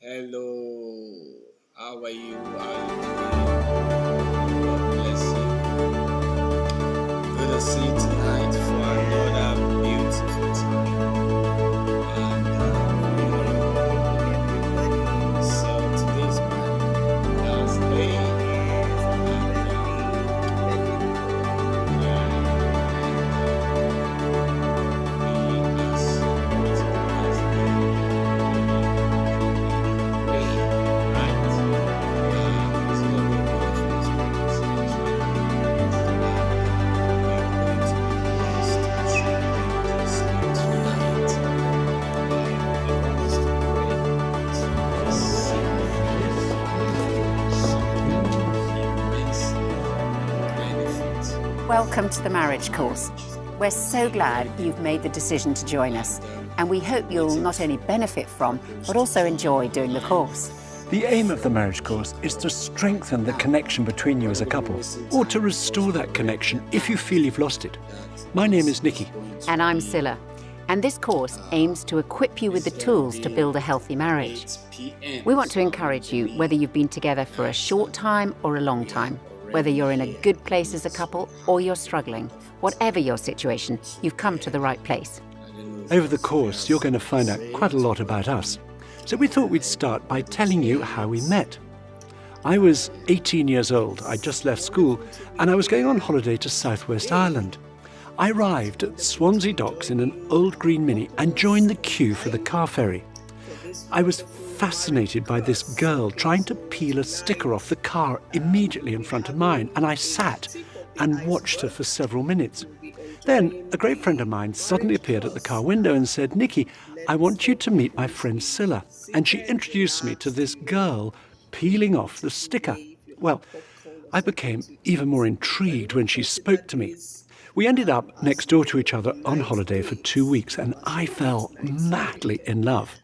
Hello, how are you? How are you doing? God bless you. Good to see you tonight for another beautiful time. And so today's my last day. Welcome to the marriage course. We're so glad you've made the decision to join us, and we hope you'll not only benefit from, but also enjoy doing the course. The aim of the marriage course is to strengthen the connection between you as a couple, or to restore that connection if you feel you've lost it. My name is Nikki. And I'm Scylla, and this course aims to equip you with the tools to build a healthy marriage. We want to encourage you, whether you've been together for a short time or a long time, whether you're in a good place as a couple or you're struggling. Whatever your situation, you've come to the right place. Over the course, you're going to find out quite a lot about us. So we thought we'd start by telling you how we met. I was 18 years old. I'd just left school and I was going on holiday to Southwest Ireland. I arrived at Swansea Docks in an old green Mini and joined the queue for the car ferry. I was fascinated by this girl trying to peel a sticker off the car immediately in front of mine, and I sat and watched her for several minutes. Then a great friend of mine suddenly appeared at the car window and said, "Nikki, I want you to meet my friend Scylla." And she introduced me to this girl peeling off the sticker. Well, I became even more intrigued when she spoke to me. We ended up next door to each other on holiday for 2 weeks, and I fell madly in love.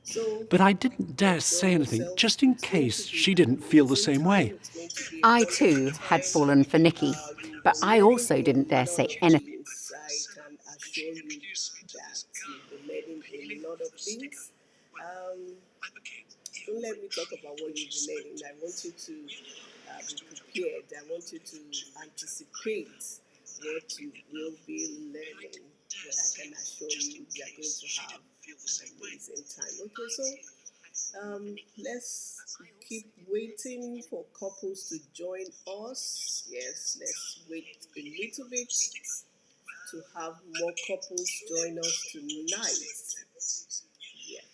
But I didn't dare say anything, just in case she didn't feel the same way. I too had fallen for Nikki, but I also didn't dare say anything. Don't let me talk about what you've been learning. I want you to be prepared. I want you to anticipate what you will be learning. But I can assure you, you are going to have an amazing time. Okay, so let's keep waiting for couples to join us. Yes, let's wait a little bit to have more couples join us tonight. Yes.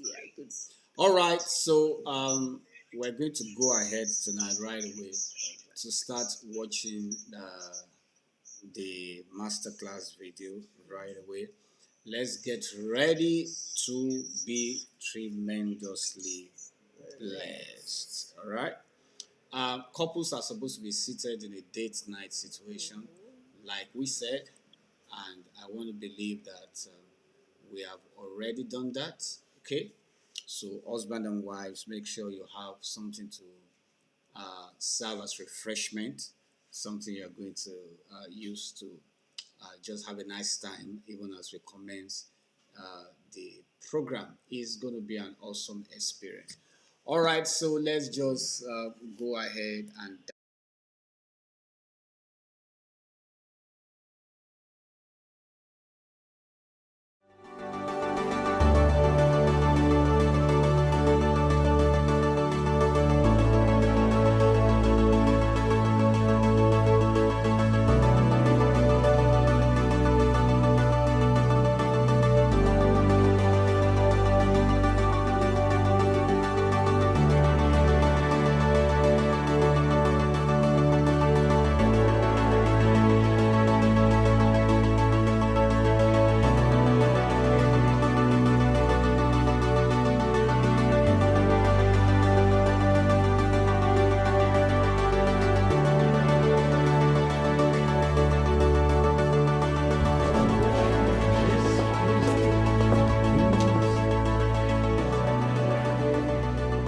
Yeah, good. All right, so we're going to go ahead tonight right away to start watching the masterclass video right away. Let's get ready to be tremendously blessed. All right. Couples are supposed to be seated in a date night situation, like we said, and I want to believe that we have already done that. Okay. So, husband and wives, make sure you have something to serve as refreshment, something you're going to use to just have a nice time, even as we commence the program. It's going to be an awesome experience. All right, so let's just go ahead and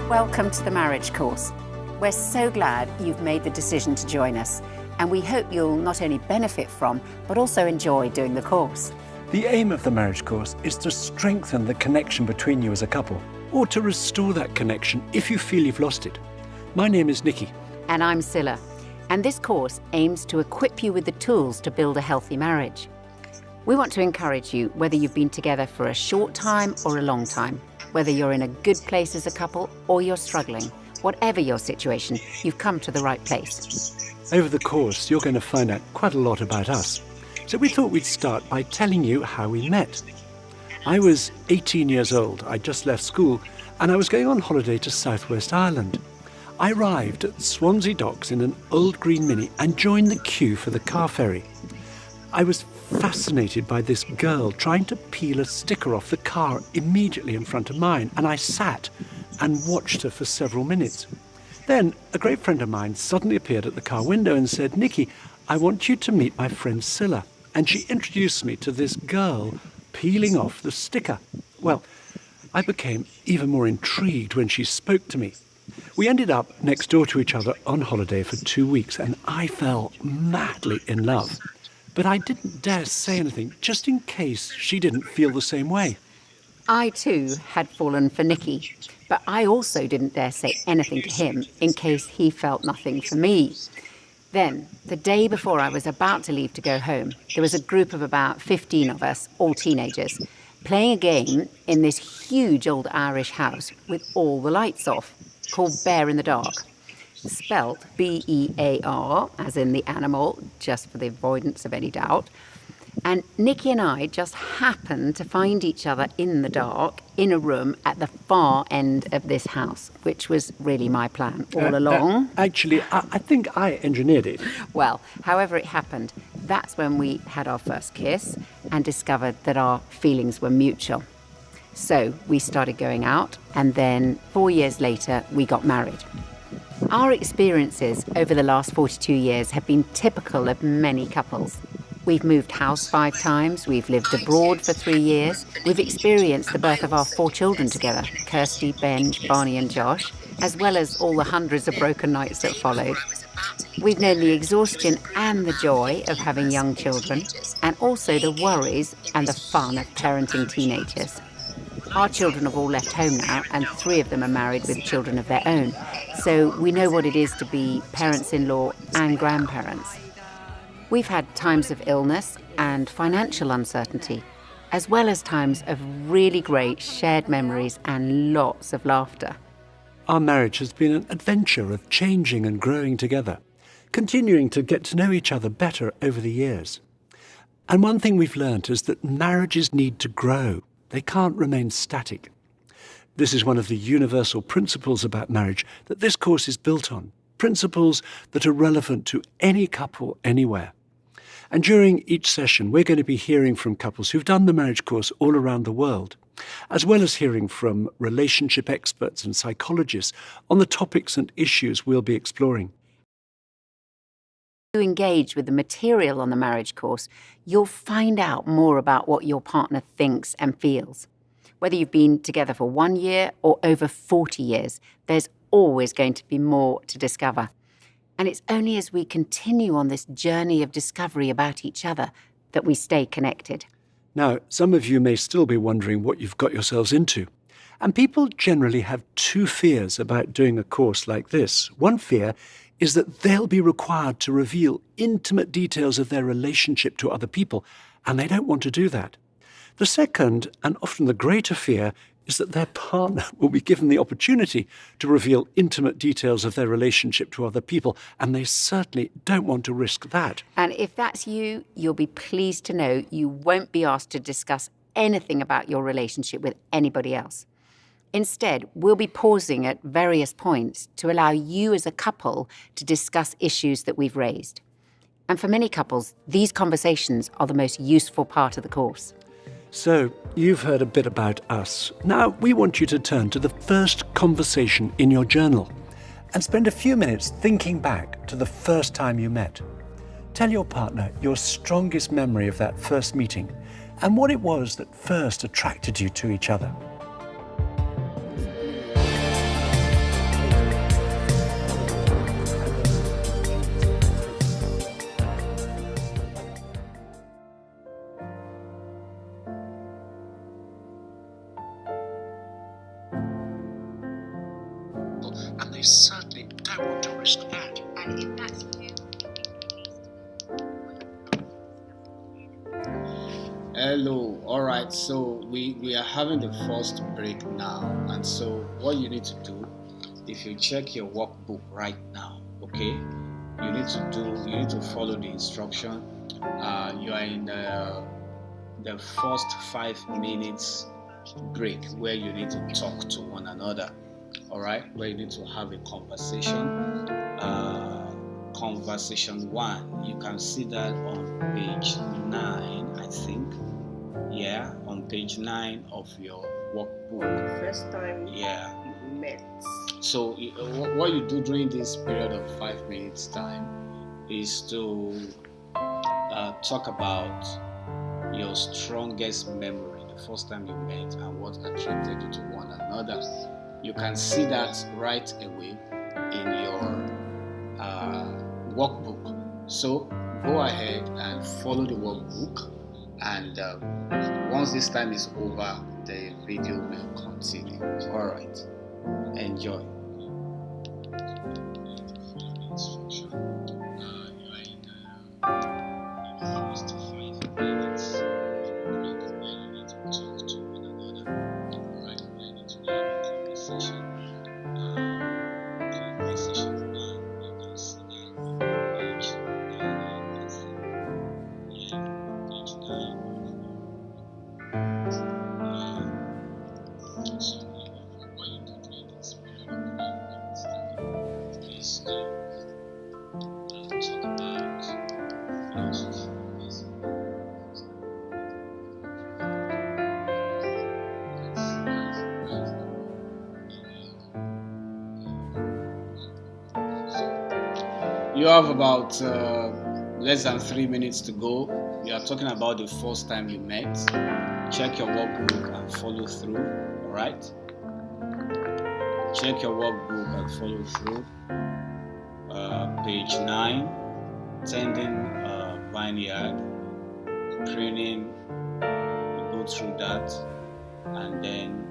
Welcome to the marriage course. We're so glad you've made the decision to join us, and we hope you'll not only benefit from, but also enjoy doing the course. The aim of the marriage course is to strengthen the connection between you as a couple, or to restore that connection if you feel you've lost it. My name is Nikki. And I'm Scylla. And this course aims to equip you with the tools to build a healthy marriage. We want to encourage you, whether you've been together for a short time or a long time, whether you're in a good place as a couple or you're struggling, whatever your situation, you've come to the right place. Over the course, you're going to find out quite a lot about us. So we thought we'd start by telling you how we met. I was 18 years old. I just left school and I was going on holiday to Southwest Ireland. I arrived at Swansea Docks in an old green Mini and joined the queue for the car ferry. I was fascinated by this girl trying to peel a sticker off the car immediately in front of mine, and I sat and watched her for several minutes. Then a great friend of mine suddenly appeared at the car window and said, "Nikki, I want you to meet my friend Scylla." And she introduced me to this girl peeling off the sticker. Well, I became even more intrigued when she spoke to me. We ended up next door to each other on holiday for 2 weeks, and I fell madly in love. But I didn't dare say anything, just in case she didn't feel the same way. I too had fallen for Nicky, but I also didn't dare say anything to him in case he felt nothing for me. Then, the day before I was about to leave to go home, there was a group of about 15 of us, all teenagers, playing a game in this huge old Irish house with all the lights off, called Bear in the Dark. Spelt B-E-A-R, as in the animal, just for the avoidance of any doubt. And Nicky and I just happened to find each other in the dark, in a room at the far end of this house, which was really my plan all along. Actually, I think I engineered it. Well, however it happened, that's when we had our first kiss and discovered that our feelings were mutual. So we started going out, and then 4 years later, we got married. Our experiences over the last 42 years have been typical of many couples. We've moved house 5 times, we've lived abroad for 3 years, we've experienced the birth of our 4 children together, Kirsty, Ben, Barney and Josh, as well as all the hundreds of broken nights that followed. We've known the exhaustion and the joy of having young children, and also the worries and the fun of parenting teenagers. Our children have all left home now, and 3 of them are married with children of their own, so we know what it is to be parents-in-law and grandparents. We've had times of illness and financial uncertainty, as well as times of really great shared memories and lots of laughter. Our marriage has been an adventure of changing and growing together, continuing to get to know each other better over the years. And one thing we've learnt is that marriages need to grow. They can't remain static. This is one of the universal principles about marriage that this course is built on, principles that are relevant to any couple anywhere. And during each session, we're going to be hearing from couples who've done the marriage course all around the world, as well as hearing from relationship experts and psychologists on the topics and issues we'll be exploring. If you engage with the material on the marriage course, you'll find out more about what your partner thinks and feels. Whether you've been together for 1 year or over 40 years, there's always going to be more to discover. And it's only as we continue on this journey of discovery about each other that we stay connected. Now, some of you may still be wondering what you've got yourselves into. And people generally have 2 fears about doing a course like this. One fear is that they'll be required to reveal intimate details of their relationship to other people, and they don't want to do that. The second, and often the greater fear, is that their partner will be given the opportunity to reveal intimate details of their relationship to other people, and they certainly don't want to risk that. And if that's you, you'll be pleased to know you won't be asked to discuss anything about your relationship with anybody else. Instead, we'll be pausing at various points to allow you as a couple to discuss issues that we've raised. And for many couples, these conversations are the most useful part of the course. So, you've heard a bit about us. Now, we want you to turn to the first conversation in your journal and spend a few minutes thinking back to the first time you met. Tell your partner your strongest memory of that first meeting and what it was that first attracted you to each other. they certainly don't want to risk that. And if that's you, Hello, all right, so we are having the first break now, and so what you need to do, if you check your workbook right now, okay, you need to follow the instruction. You are in the first 5 minutes break where you need to talk to one another, all right, where you need to have a conversation. Conversation 1, you can see that on page 9, I think. Yeah, on page 9 of your workbook. First time you met. So what you do during this period of 5 minutes time is to talk about your strongest memory, the first time you met, and what attracted you to one another. You can see that right away in your workbook. So go ahead and follow the workbook, and once this time is over, the video will continue. All right, enjoy. You have about less than 3 minutes to go. We are talking about the first time you met. Check your workbook and follow through. All right. Check your workbook and follow through. Page 9, tending vineyard, pruning. You go through that, and then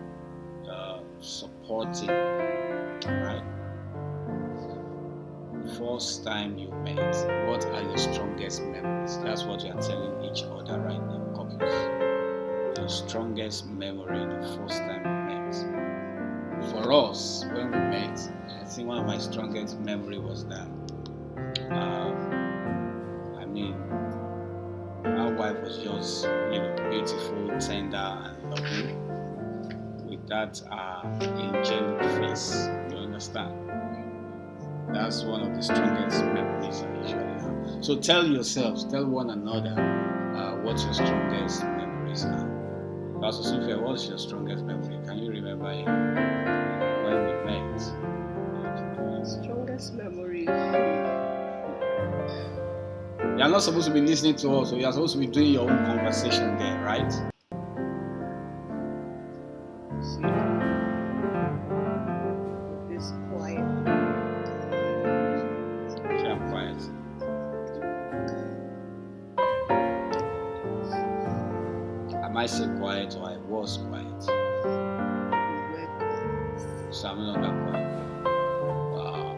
supporting. All right. First time you met, what are your strongest memories? That's what you are telling each other right now, couples. Your strongest memory, the first time you met. For us, when we met, I think one of my strongest memory was that my wife was just, beautiful, tender, and lovely, with that angelic face. You understand? That's one of the strongest memories I usually have. So tell one another what your strongest memories are. Pastor Sophia, what's your strongest memory? Can you remember it when we met? Strongest memory. You are not supposed to be listening to us, so you are supposed to be doing your own conversation there, right? It's quiet. I'm quiet. Am I still quiet, or I was quiet? So I'm not that quiet. Wow.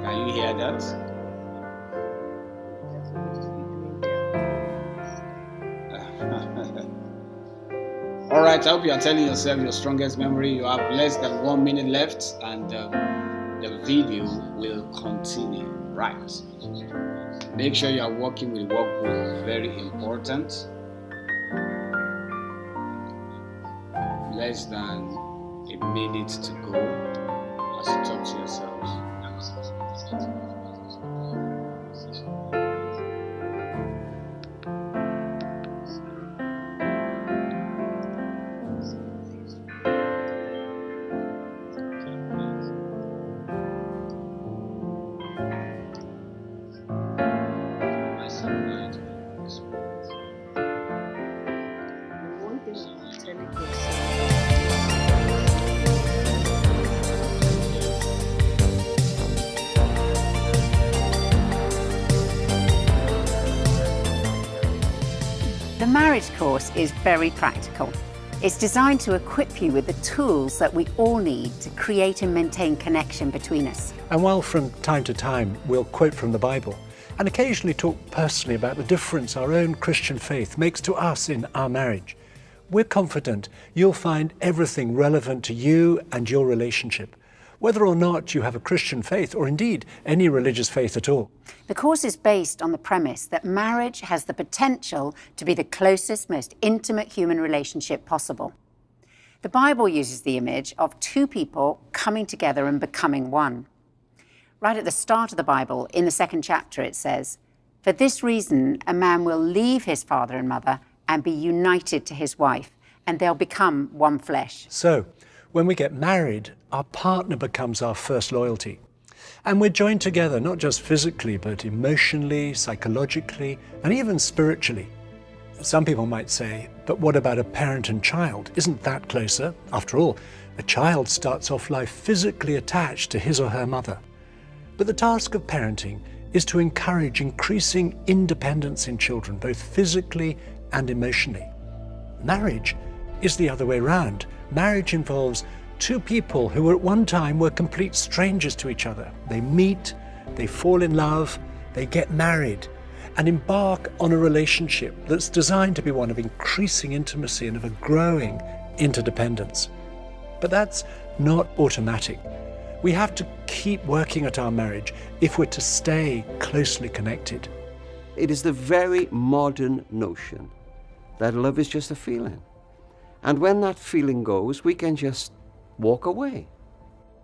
Can you hear that? Alright, I hope you are telling yourself your strongest memory. You have less than 1 minute left, and the video will continue. Right. Make sure you are working with workbook. Very important. Less than a minute to go as you talk to yourselves. The marriage course is very practical. It's designed to equip you with the tools that we all need to create and maintain connection between us. And while from time to time we'll quote from the Bible and occasionally talk personally about the difference our own Christian faith makes to us in our marriage, we're confident you'll find everything relevant to you and your relationship, whether or not you have a Christian faith or indeed any religious faith at all. The course is based on the premise that marriage has the potential to be the closest, most intimate human relationship possible. The Bible uses the image of two people coming together and becoming one. Right at the start of the Bible, in the 2nd chapter, it says, "For this reason, a man will leave his father and mother and be united to his wife, and they'll become one flesh." So, when we get married, our partner becomes our first loyalty. And we're joined together, not just physically, but emotionally, psychologically, and even spiritually. Some people might say, but what about a parent and child? Isn't that closer? After all, a child starts off life physically attached to his or her mother. But the task of parenting is to encourage increasing independence in children, both physically and emotionally. Marriage is the other way round. Marriage involves two people who at one time were complete strangers to each other. They meet, they fall in love, they get married, and embark on a relationship that's designed to be one of increasing intimacy and of a growing interdependence. But that's not automatic. We have to keep working at our marriage if we're to stay closely connected. It is the very modern notion that love is just a feeling. And when that feeling goes, we can just walk away.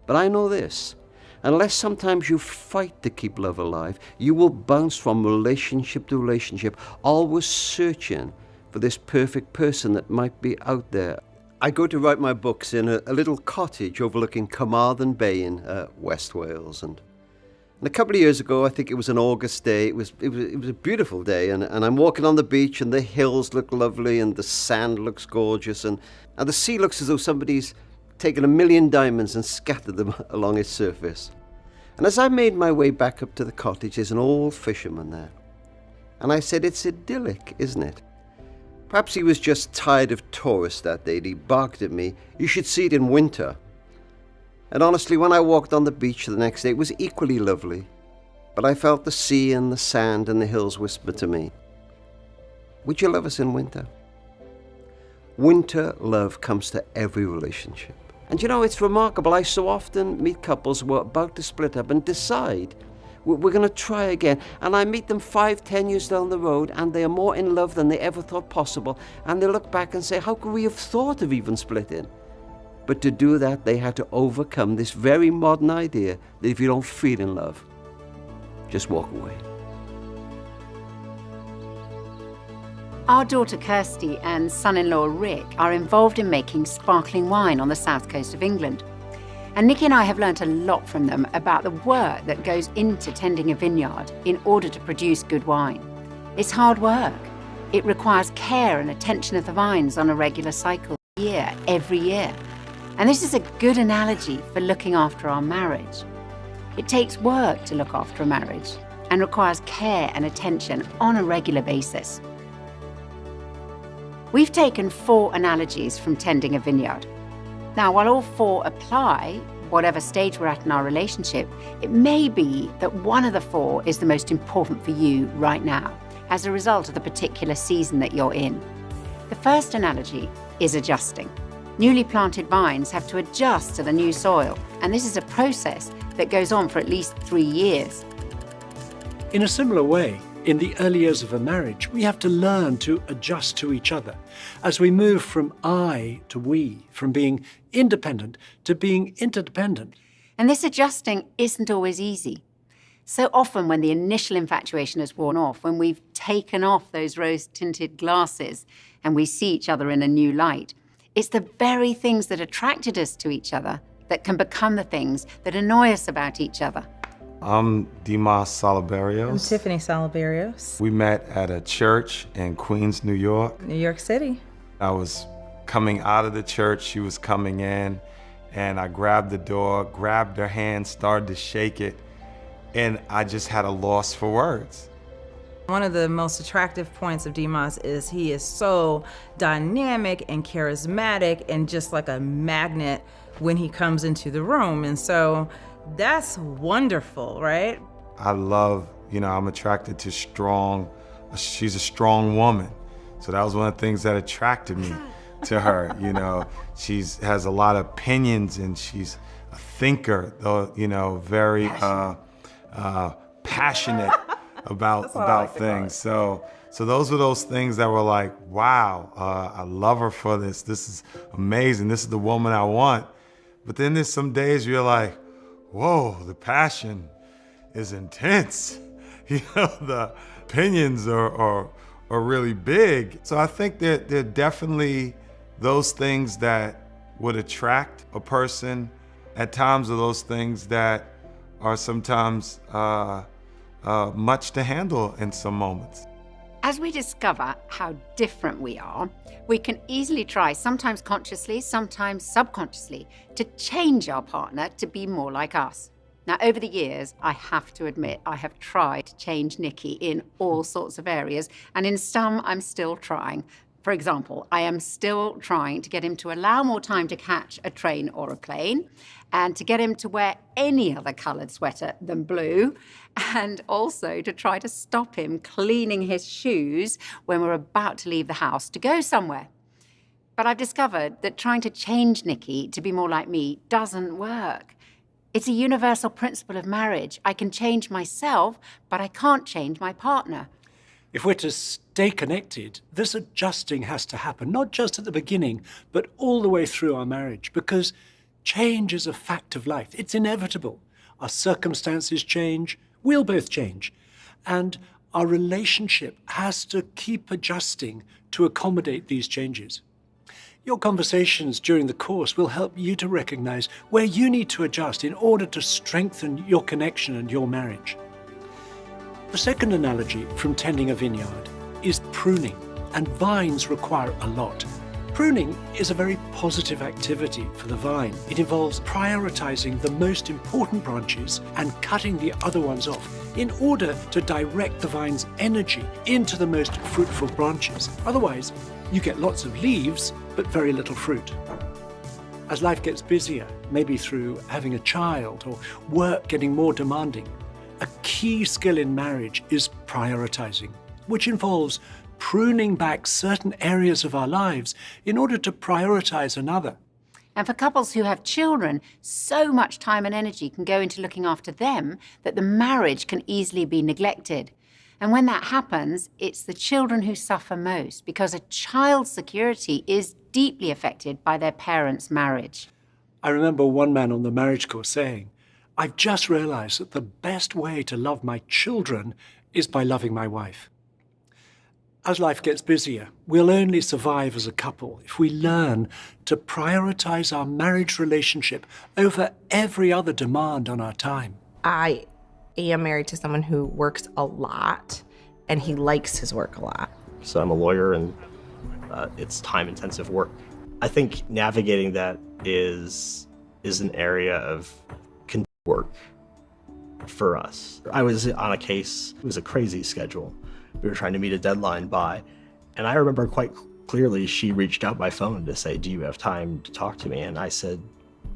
But I know this, unless sometimes you fight to keep love alive, you will bounce from relationship to relationship, always searching for this perfect person that might be out there. I go to write my books in a little cottage overlooking Carmarthen Bay in West Wales. And a couple of years ago, I think it was an August day, it was a beautiful day, and I'm walking on the beach, and the hills look lovely, and the sand looks gorgeous, and the sea looks as though somebody's taken 1,000,000 diamonds and scattered them along its surface. And as I made my way back up to the cottage, there's an old fisherman there. And I said, "It's idyllic, isn't it?" Perhaps he was just tired of tourists that day, and he barked at me, "You should see it in winter." And honestly, when I walked on the beach the next day, it was equally lovely. But I felt the sea and the sand and the hills whisper to me, "Would you love us in winter?" Winter love comes to every relationship. And you know, it's remarkable. I so often meet couples who are about to split up and decide we're going to try again. And I meet them 5-10 years down the road, and they are more in love than they ever thought possible. And they look back and say, how could we have thought of even splitting? But to do that, they had to overcome this very modern idea that if you don't feel in love, just walk away. Our daughter Kirsty and son-in-law Rick are involved in making sparkling wine on the south coast of England. And Nikki and I have learnt a lot from them about the work that goes into tending a vineyard in order to produce good wine. It's hard work. It requires care and attention of the vines on a regular cycle, every year. And this is a good analogy for looking after our marriage. It takes work to look after a marriage and requires care and attention on a regular basis. We've taken 4 analogies from tending a vineyard. Now, while all 4 apply, whatever stage we're at in our relationship, it may be that one of the 4 is the most important for you right now, as a result of the particular season that you're in. The first analogy is adjusting. Newly planted vines have to adjust to the new soil, and this is a process that goes on for at least 3 years. In a similar way, in the early years of a marriage, we have to learn to adjust to each other as we move from I to we, from being independent to being interdependent. And this adjusting isn't always easy. So often when the initial infatuation has worn off, when we've taken off those rose-tinted glasses and we see each other in a new light, it's the very things that attracted us to each other that can become the things that annoy us about each other. I'm Dimas Salaberios. I'm Tiffany Salaberios. We met at a church in Queens, New York. New York City. I was coming out of the church, she was coming in, and I grabbed the door, grabbed her hand, started to shake it, and I just had a loss for words. One of the most attractive points of Dumas is he is so dynamic and charismatic and just like a magnet when he comes into the room. And so that's wonderful, right? I love, I'm attracted to she's a strong woman. So that was one of the things that attracted me to her. She has a lot of opinions and she's a thinker, very passionate about things. So those were those things that were like, wow, I love her for this. This is amazing. This is the woman I want. But then there's some days you're like, whoa, the passion is intense. The opinions are really big. So I think that there are definitely those things that would attract a person. At times are those things that are sometimes much to handle in some moments. As we discover how different we are, we can easily try, sometimes consciously, sometimes subconsciously, to change our partner to be more like us. Now, over the years, I have to admit, I have tried to change Nicky in all sorts of areas, and in some, I'm still trying. For example, I am still trying to get him to allow more time to catch a train or a plane, and to get him to wear any other coloured sweater than blue, and also to try to stop him cleaning his shoes when we're about to leave the house to go somewhere. But I've discovered that trying to change Nicky to be more like me doesn't work. It's a universal principle of marriage. I can change myself, but I can't change my partner. If we're to stay connected, this adjusting has to happen, not just at the beginning, but all the way through our marriage, because change is a fact of life. It's inevitable. Our circumstances change, we'll both change, and our relationship has to keep adjusting to accommodate these changes. Your conversations during the course will help you to recognize where you need to adjust in order to strengthen your connection and your marriage. The second analogy from tending a vineyard is pruning, and vines require a lot. Pruning is a very positive activity for the vine. It involves prioritizing the most important branches and cutting the other ones off in order to direct the vine's energy into the most fruitful branches. Otherwise, you get lots of leaves, but very little fruit. As life gets busier, maybe through having a child or work getting more demanding, a key skill in marriage is prioritizing, which involves pruning back certain areas of our lives in order to prioritize another. And for couples who have children, so much time and energy can go into looking after them that the marriage can easily be neglected. And when that happens, it's the children who suffer most, because a child's security is deeply affected by their parents' marriage. I remember one man on the marriage course saying, "I've just realized that the best way to love my children is by loving my wife." As life gets busier, we'll only survive as a couple if we learn to prioritize our marriage relationship over every other demand on our time. I am married to someone who works a lot, and he likes his work a lot. So I'm a lawyer, and it's time-intensive work. I think navigating that is an area of work for us. I was on a case, it was a crazy schedule. We were trying to meet a deadline by, and I remember quite clearly she reached out by phone to say, "Do you have time to talk to me?" And I said,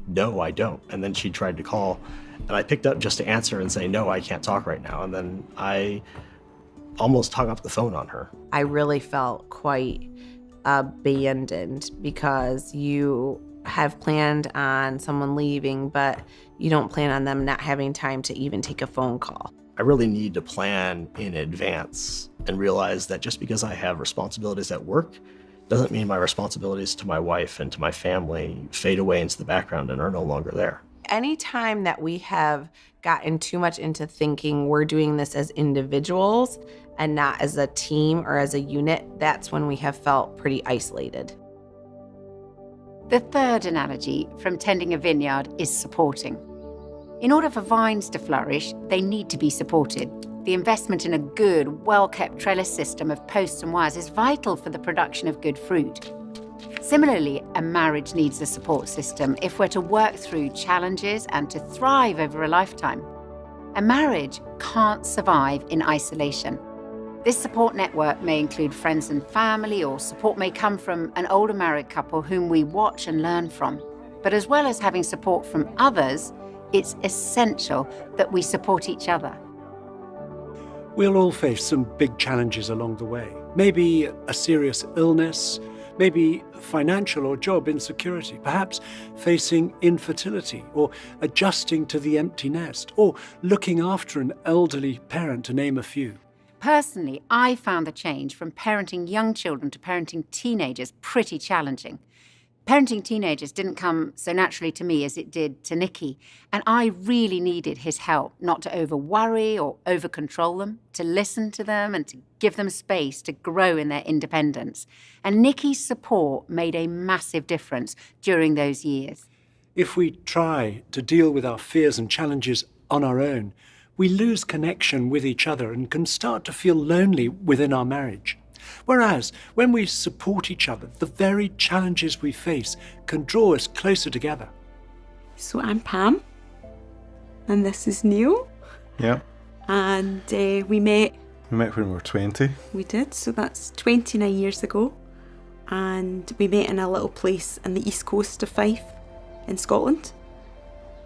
"No, I don't." And then she tried to call, and I picked up just to answer and say, "No, I can't talk right now." And then I almost hung up the phone on her. I really felt quite abandoned because you have planned on someone leaving, but you don't plan on them not having time to even take a phone call. I really need to plan in advance and realize that just because I have responsibilities at work doesn't mean my responsibilities to my wife and to my family fade away into the background and are no longer there. Anytime that we have gotten too much into thinking we're doing this as individuals and not as a team or as a unit, that's when we have felt pretty isolated. The third analogy from tending a vineyard is supporting. In order for vines to flourish, they need to be supported. The investment in a good, well-kept trellis system of posts and wires is vital for the production of good fruit. Similarly, a marriage needs a support system if we're to work through challenges and to thrive over a lifetime. A marriage can't survive in isolation. This support network may include friends and family, or support may come from an older married couple whom we watch and learn from. But as well as having support from others, it's essential that we support each other. We'll all face some big challenges along the way. Maybe a serious illness, maybe financial or job insecurity, perhaps facing infertility, or adjusting to the empty nest, or looking after an elderly parent, to name a few. Personally, I found the change from parenting young children to parenting teenagers pretty challenging. Parenting teenagers didn't come so naturally to me as it did to Nicky, and I really needed his help, not to over-worry or over-control them, to listen to them and to give them space to grow in their independence. And Nicky's support made a massive difference during those years. If we try to deal with our fears and challenges on our own, we lose connection with each other and can start to feel lonely within our marriage. Whereas, when we support each other, the very challenges we face can draw us closer together. So I'm Pam, and this is Neil. Yeah. And we met when we were 20. We did, so that's 29 years ago. And we met in a little place in the east coast of Fife in Scotland.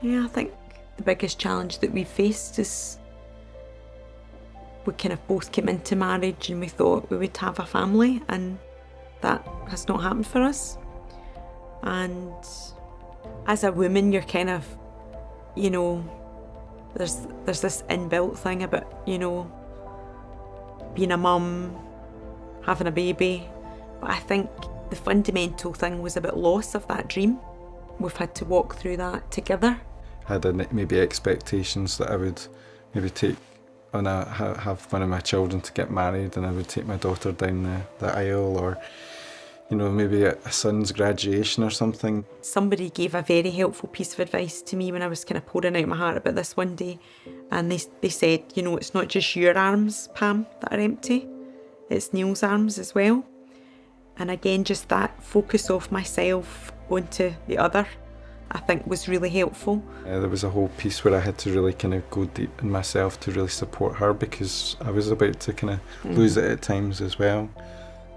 Yeah, I think the biggest challenge that we faced is we kind of both came into marriage and we thought we would have a family, and that has not happened for us. And as a woman, you're kind of, you know, there's this inbuilt thing about, you know, being a mum, having a baby. But I think the fundamental thing was about loss of that dream. We've had to walk through that together. I had maybe expectations that I would maybe take on have one of my children to get married, and I would take my daughter down the aisle, or, you know, maybe a son's graduation or something. Somebody gave a very helpful piece of advice to me when I was kind of pouring out my heart about this one day, and they said, you know, it's not just your arms, Pam, that are empty, it's Neil's arms as well. And again, just that focus off myself onto the other, I think was really helpful. There was a whole piece where I had to really kind of go deep in myself to really support her, because I was about to kind of lose it at times as well.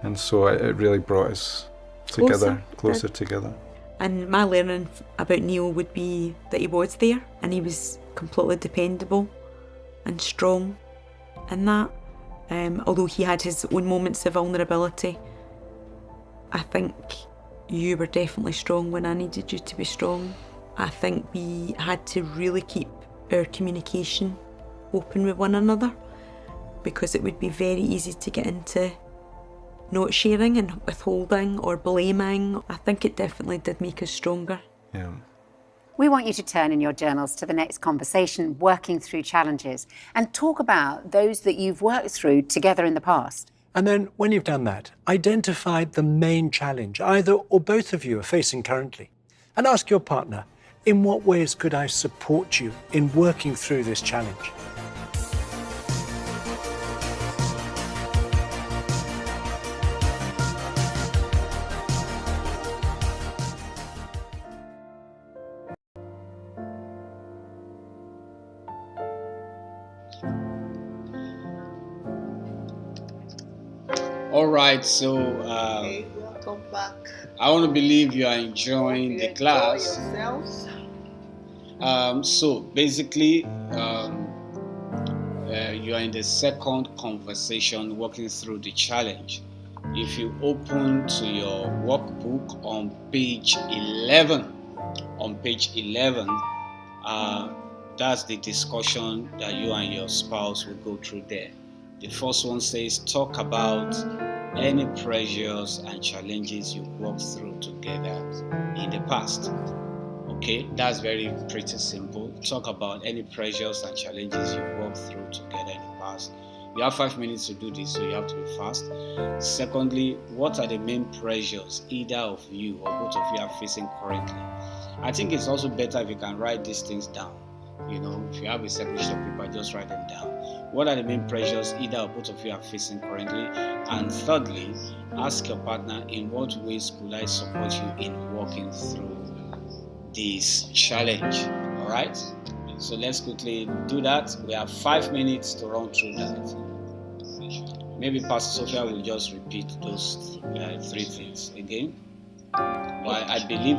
And so it really brought us closer together. And my learning about Neil would be that he was there, and he was completely dependable and strong in that. Although he had his own moments of vulnerability, I think you were definitely strong when I needed you to be strong. I think we had to really keep our communication open with one another, because it would be very easy to get into not sharing and withholding or blaming. I think it definitely did make us stronger. Yeah. We want you to turn in your journals to the next conversation, working through challenges, and talk about those that you've worked through together in the past. And then, when you've done that, identify the main challenge either or both of you are facing currently. And ask your partner, in what ways could I support you in working through this challenge? All right, so Okay, welcome back. I want to believe you are enjoying the class. So basically, you are in the second conversation working through the challenge. If you open to your workbook on page 11, that's the discussion that you and your spouse will go through there. The first one says, talk about any pressures and challenges you've worked through together in the past. Okay, that's pretty simple. Talk about any pressures and challenges you've worked through together in the past. You have 5 minutes to do this, so you have to be fast. Secondly, what are the main pressures either of you or both of you are facing currently? I think it's also better if you can write these things down. You know, if you have a separate sheet of paper, just write them down. What are the main pressures either or both of you are facing currently? And thirdly, ask your partner, in what ways could I support you in working through this challenge? All right? So let's quickly do that. We have 5 minutes to run through that. Maybe Pastor Sophia will just repeat those three things again. But I believe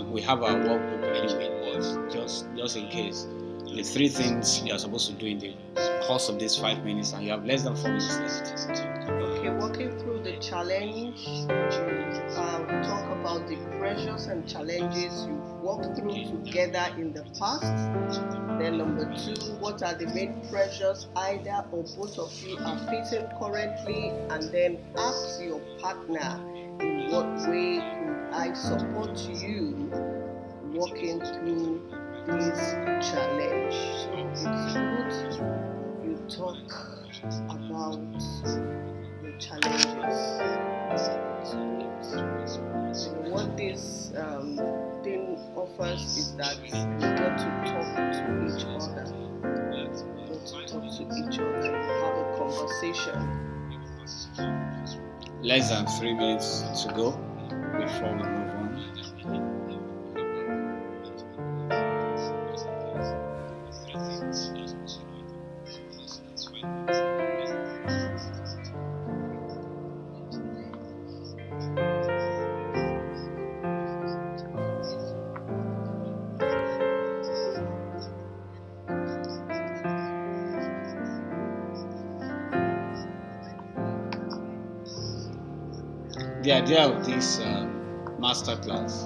we have our workbook anyway, but just in case, the three things you are supposed to do in the course of these 5 minutes, and you have less than 4 minutes left. Okay, walking through the challenge, talk about the pressures and challenges you've walked through together in the past. Then number 2, what are the main pressures either or both of you are facing currently? And then ask your partner, in what way could I support you walking through this challenge? So it's good you talk about the challenges. What this thing offers is that you get to talk to each other. You have a conversation. Less than 3 minutes to go before we move on. The idea of this masterclass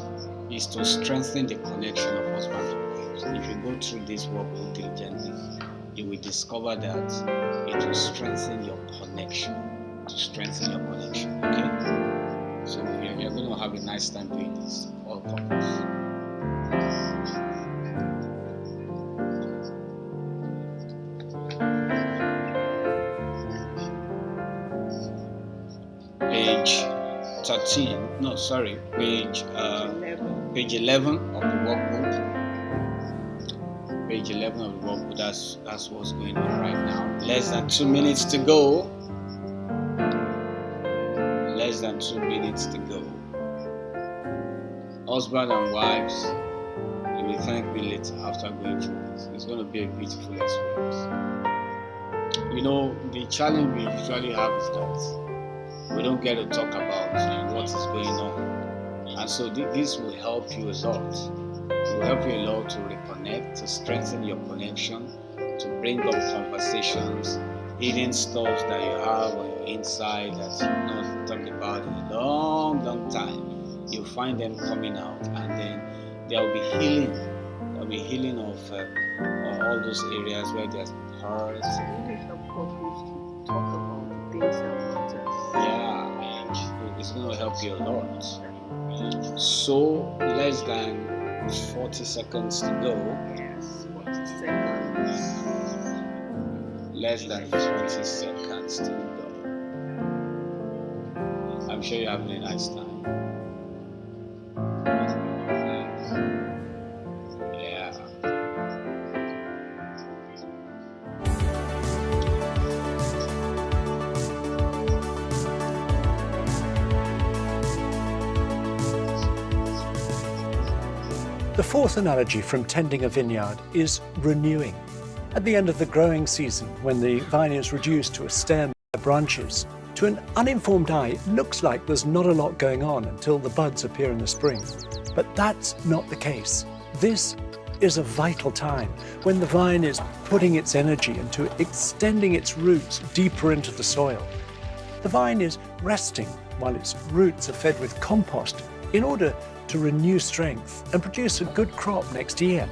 is to strengthen the connection of husband and wife. If you go through this work diligently, you will discover that it will strengthen your connection. Okay? So you're going to have a nice time doing this, all couples. Page 11 of the workbook. Page 11 of the workbook, that's what's going on right now. Less than 2 minutes to go. Less than 2 minutes to go. Husband and wives, you will thank me later after going through this. It's going to be a beautiful experience. You know, the challenge we usually have is that we don't get to talk about what is going on. And so this will help you a lot. It will help you a lot to reconnect, to strengthen your connection, to bring up conversations, hidden stuff that you have on your inside that you've not talked about in a long time. You'll find them coming out, and then there will be healing. There will be healing of all those areas where there's hurt. It's really help couples to talk about the things that matter. Yeah, it's going to help you a lot. So, less than 40 seconds to go. Yes, 40 seconds. Less than 40 seconds to go. I'm sure you're having a nice time. Yeah. The fourth analogy from tending a vineyard is renewing. At the end of the growing season, when the vine is reduced to a stem and branches, to an uninformed eye, it looks like there's not a lot going on until the buds appear in the spring. But that's not the case. This is a vital time when the vine is putting its energy into extending its roots deeper into the soil. The vine is resting while its roots are fed with compost in order to renew strength and produce a good crop next year.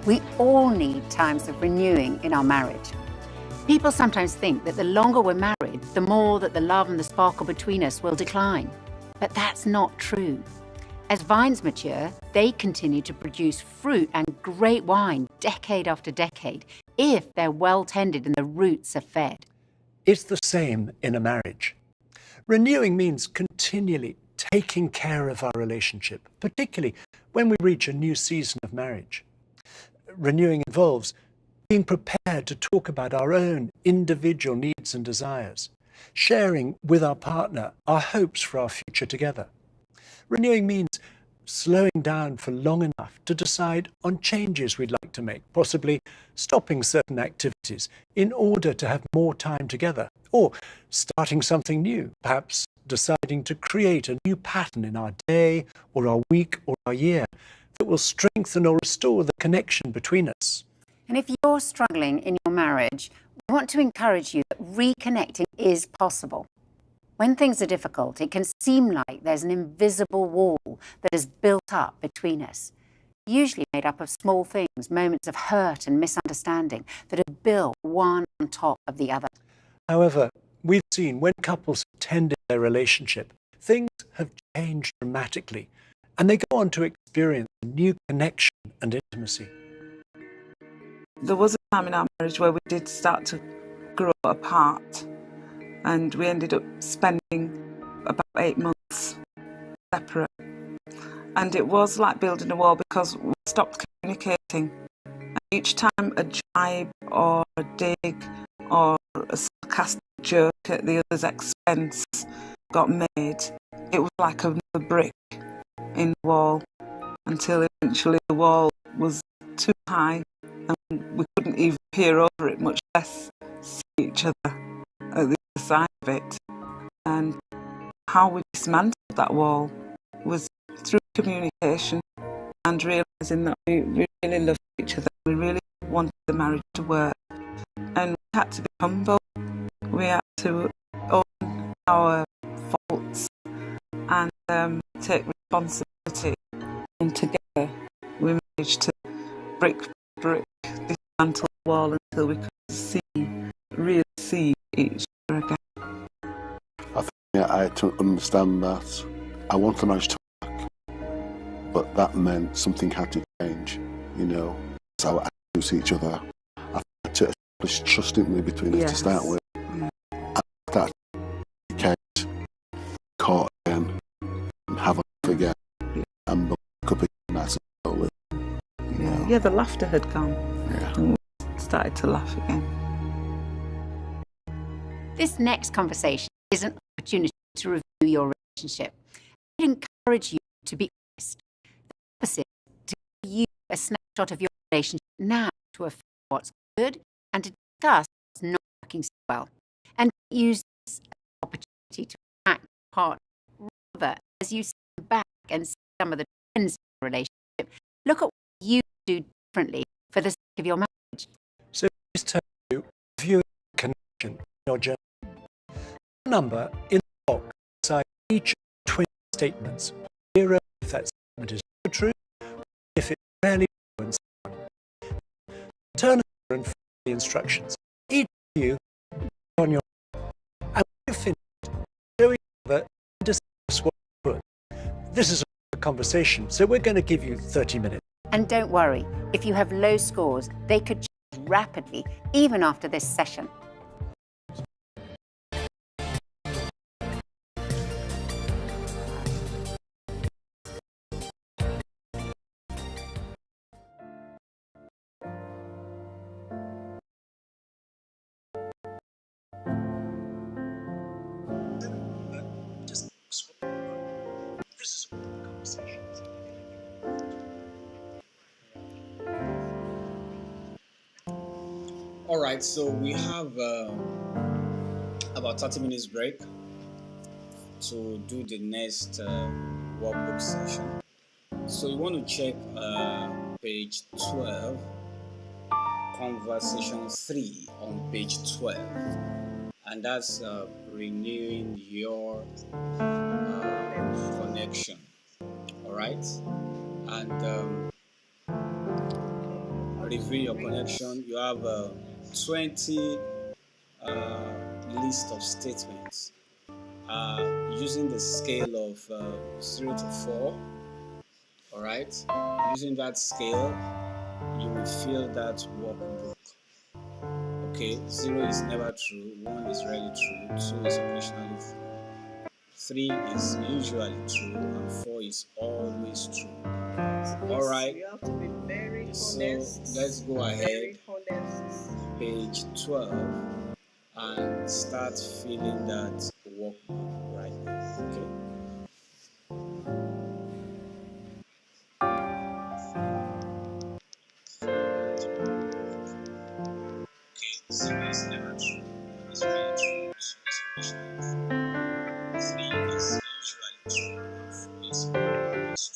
We all need times of renewing in our marriage. People sometimes think that the longer we're married, the more that the love and the sparkle between us will decline. But that's not true. As vines mature, they continue to produce fruit and great wine decade after decade if they're well tended and the roots are fed. It's the same in a marriage. Renewing means continually taking care of our relationship, particularly when we reach a new season of marriage. Renewing involves being prepared to talk about our own individual needs and desires, sharing with our partner our hopes for our future together. Renewing means slowing down for long enough to decide on changes we'd like to make, possibly stopping certain activities in order to have more time together, or starting something new, perhaps deciding to create a new pattern in our day or our week or our year that will strengthen or restore the connection between us. And if you're struggling in your marriage, we want to encourage you that reconnecting is possible. When things are difficult, it can seem like there's an invisible wall that is built up between us, usually made up of small things, moments of hurt and misunderstanding that are built one on top of the other. However, we've seen when couples have tended their relationship, things have changed dramatically, and they go on to experience a new connection and intimacy. There was a time in our marriage where we did start to grow apart, and we ended up spending about 8 months separate. And it was like building a wall because we stopped communicating. And each time a jibe or a dig or a sarcastic joke at the other's expense got made, it was like another brick in the wall, until eventually the wall was too high and we couldn't even peer over it, much less see each other at the other side of it. And how we dismantled that wall was through communication and realising that we really loved each other. We really wanted the marriage to work. And we had to be humble. We had to own our faults and take responsibility. And together we managed to brick by brick dismantle the wall until we could really see each other again. I think I had to understand that I want the marriage to work, but that meant something had to change, you know. So I had to see each other. I had to establish trust in me between us to start with. After that, kept caught again, and have a laugh again, and look up again. That's slowly, you know. Yeah, the laughter had gone. Yeah. And we started to laugh again. This next conversation is an opportunity to review your relationship. I'd encourage you to be honest. The purpose is to give you a snapshot of your relationship now to affirm what's good and to discuss what's not working so well. And use this as an opportunity to attack your partner. Rather, as you stand back and see some of the trends in your relationship, look at what you do differently for the sake of your marriage. So please turn to reviewing connection in your journey. Number in the box beside each of the 20 statements. 0 if that statement is not true, if it's rarely true, and so on. Turn over and follow the instructions. Each of you on your own. And when you've finished, show each other and discuss what you put. This is a conversation, so we're going to give you 30 minutes. And don't worry, if you have low scores, they could change rapidly, even after this session. All right, so we have about 30 minutes break to do the next workbook session. So you want to check page 12, conversation 3 on page 12, and that's renewing your connection. All right, and review your connection. You have 20 list of statements using the scale of 0 to 4. All right, using that scale, you will fill that workbook. Okay, 0 is never true, 1 is rarely true, 2 is occasionally true, 3 is usually true, and 4 is always true. All right, You have to be very so honest. let's go ahead, Very honest. page 12, and start filling that workbook right now. Okay. Okay, 0 is never true, 1 is really true, 2 There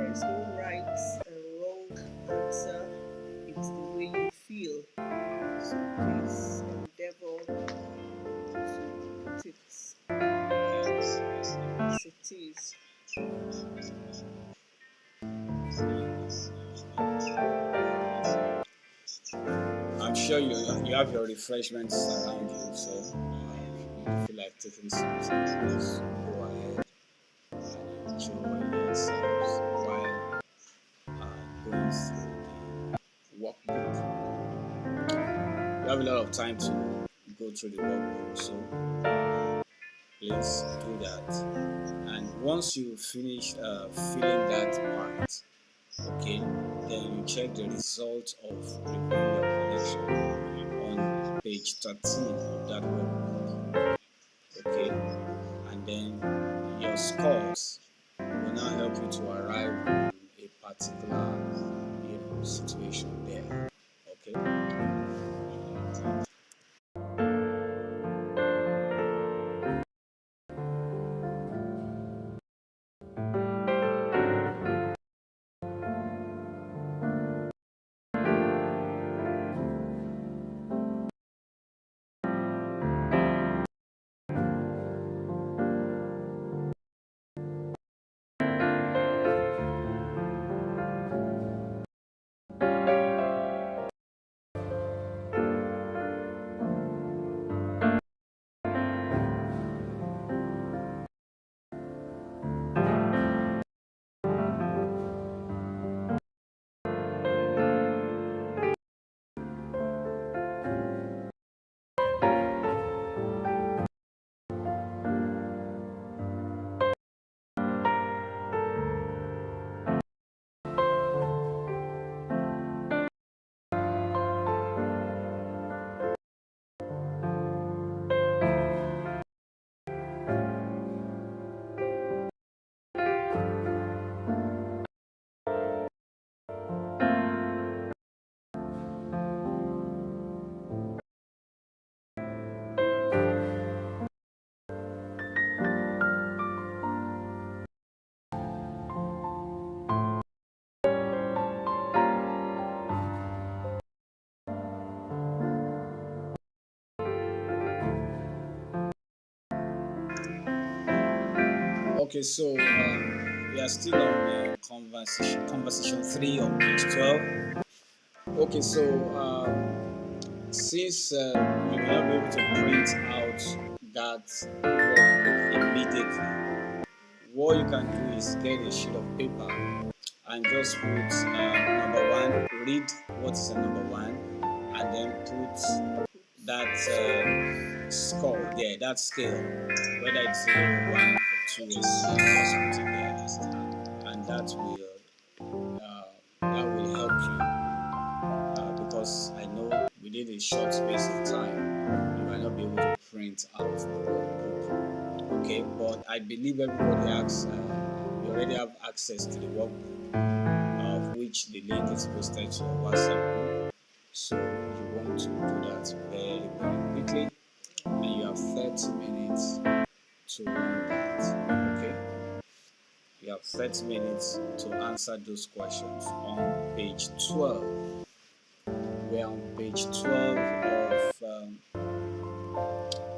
is no right and wrong answer. It's the way you feel. So please endeavor to put it as it is. I'm sure you have your refreshments around you, so if you feel like taking something, please go ahead and enjoy yourselves while going through the workbook. You have a lot of time to go through the workbook, so please do that. And once you finish filling that part, okay, then you check the result of reviewing your connection on page 13 of that workbook, okay, and then your scores will now help you to arrive on a particular situation there, okay. Okay, so we are still on conversation 3 on page 12. Okay, so since you may not be able to print out that workbook immediately, what you can do is get a sheet of paper and just put number 1, read what is a number 1, and then put that score there, that scale, whether it's 0, 1, or 2, or 3, just put it there, and that will help you because I know within a short space of time you might not be able to print out the workbook. Okay, but I believe everybody has you already have access to the workbook, of which the link is posted to your WhatsApp group. So you want to do that very, very quickly, and you have 30 minutes to run that. Okay, you have 30 minutes to answer those questions on page 12. We're on page 12 of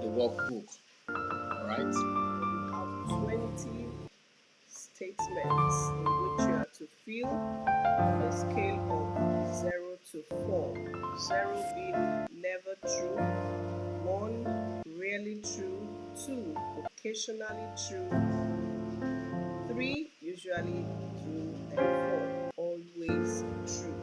the workbook. All right. You have 20 statements in which you are to fill on a scale of 0 to 4. 0 being never true, 1 rarely true, 2 occasionally true, 3 usually true, and 4 always true.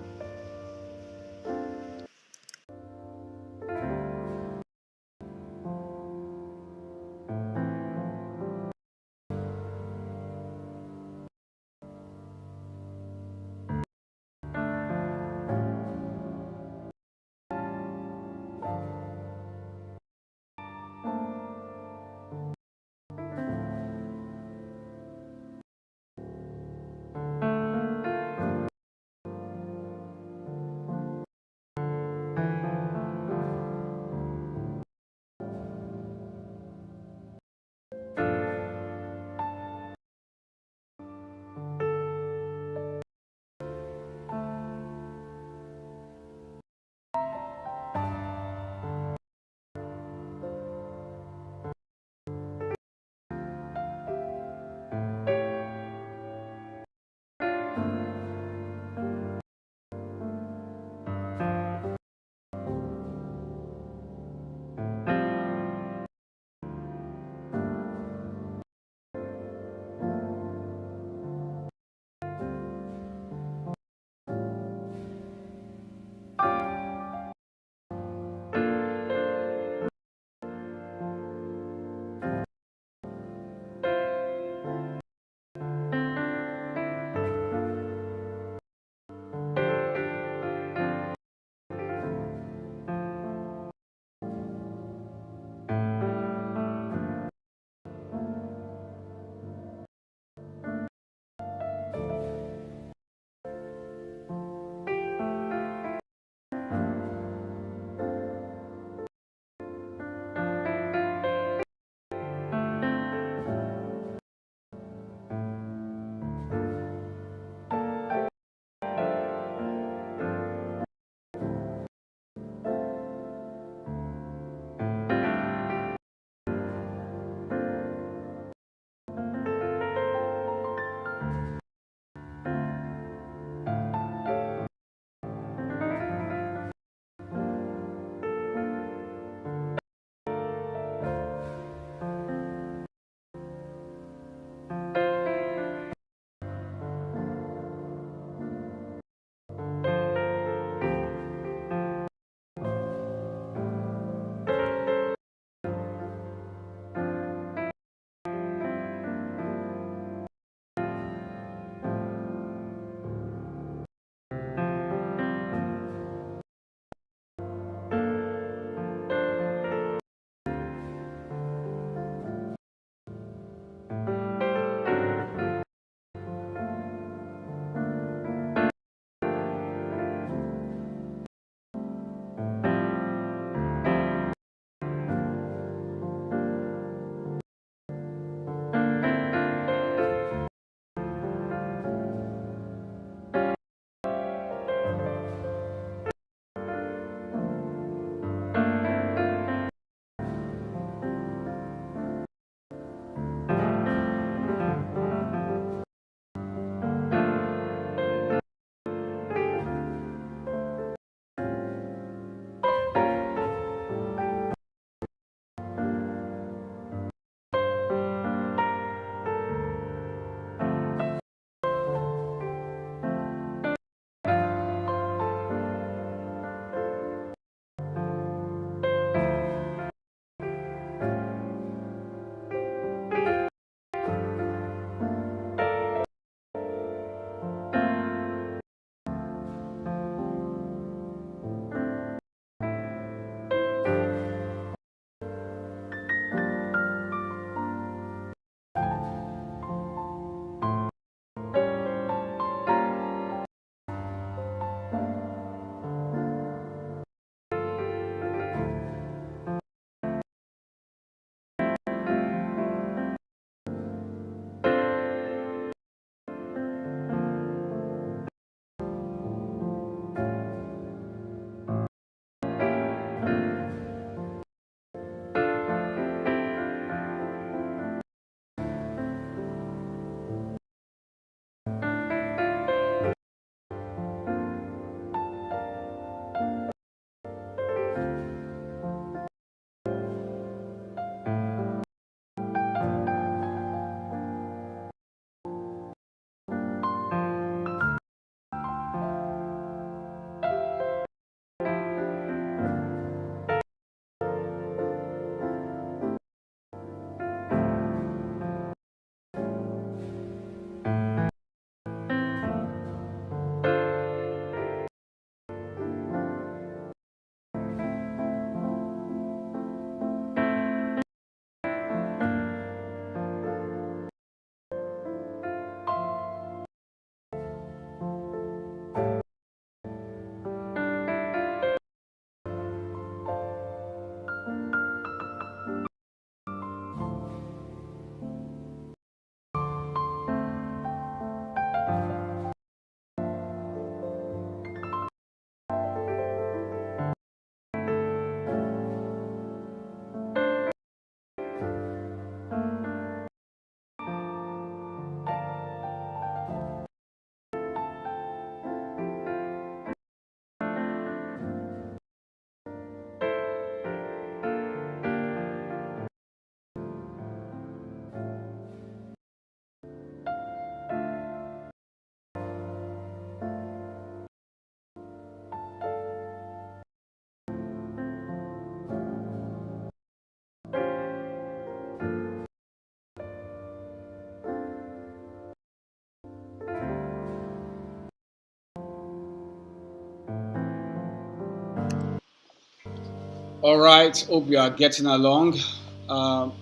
All right, hope you are getting along.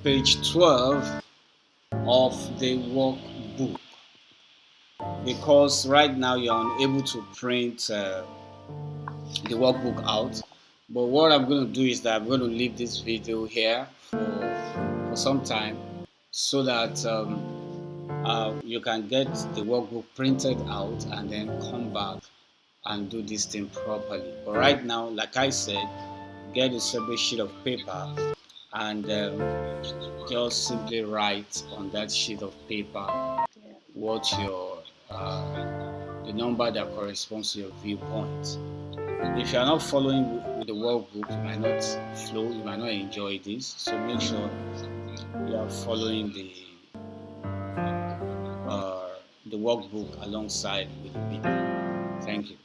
Page 12 of the workbook. Because right now you are unable to print the workbook out. But what I'm going to do is that I'm going to leave this video here for some time so that you can get the workbook printed out and then come back and do this thing properly. But right now, like I said, get a separate sheet of paper and just simply write on that sheet of paper what your the number that corresponds to your viewpoint. If you are not following with the workbook, you might not flow, you might not enjoy this. So make sure you are following the workbook alongside with the video. Thank you.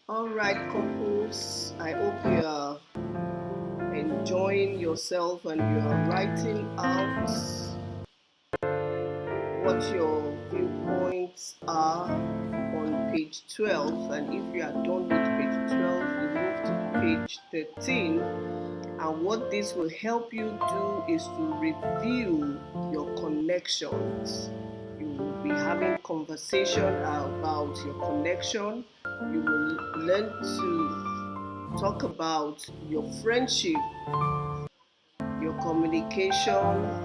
All right, couples, I hope you are enjoying yourself and you are writing out what your viewpoints are on page 12, and if you are done with page 12, you move to page 13. And what this will help you do is to review your connections. You will be having conversation about your connection. You will learn to talk about your friendship, your communication,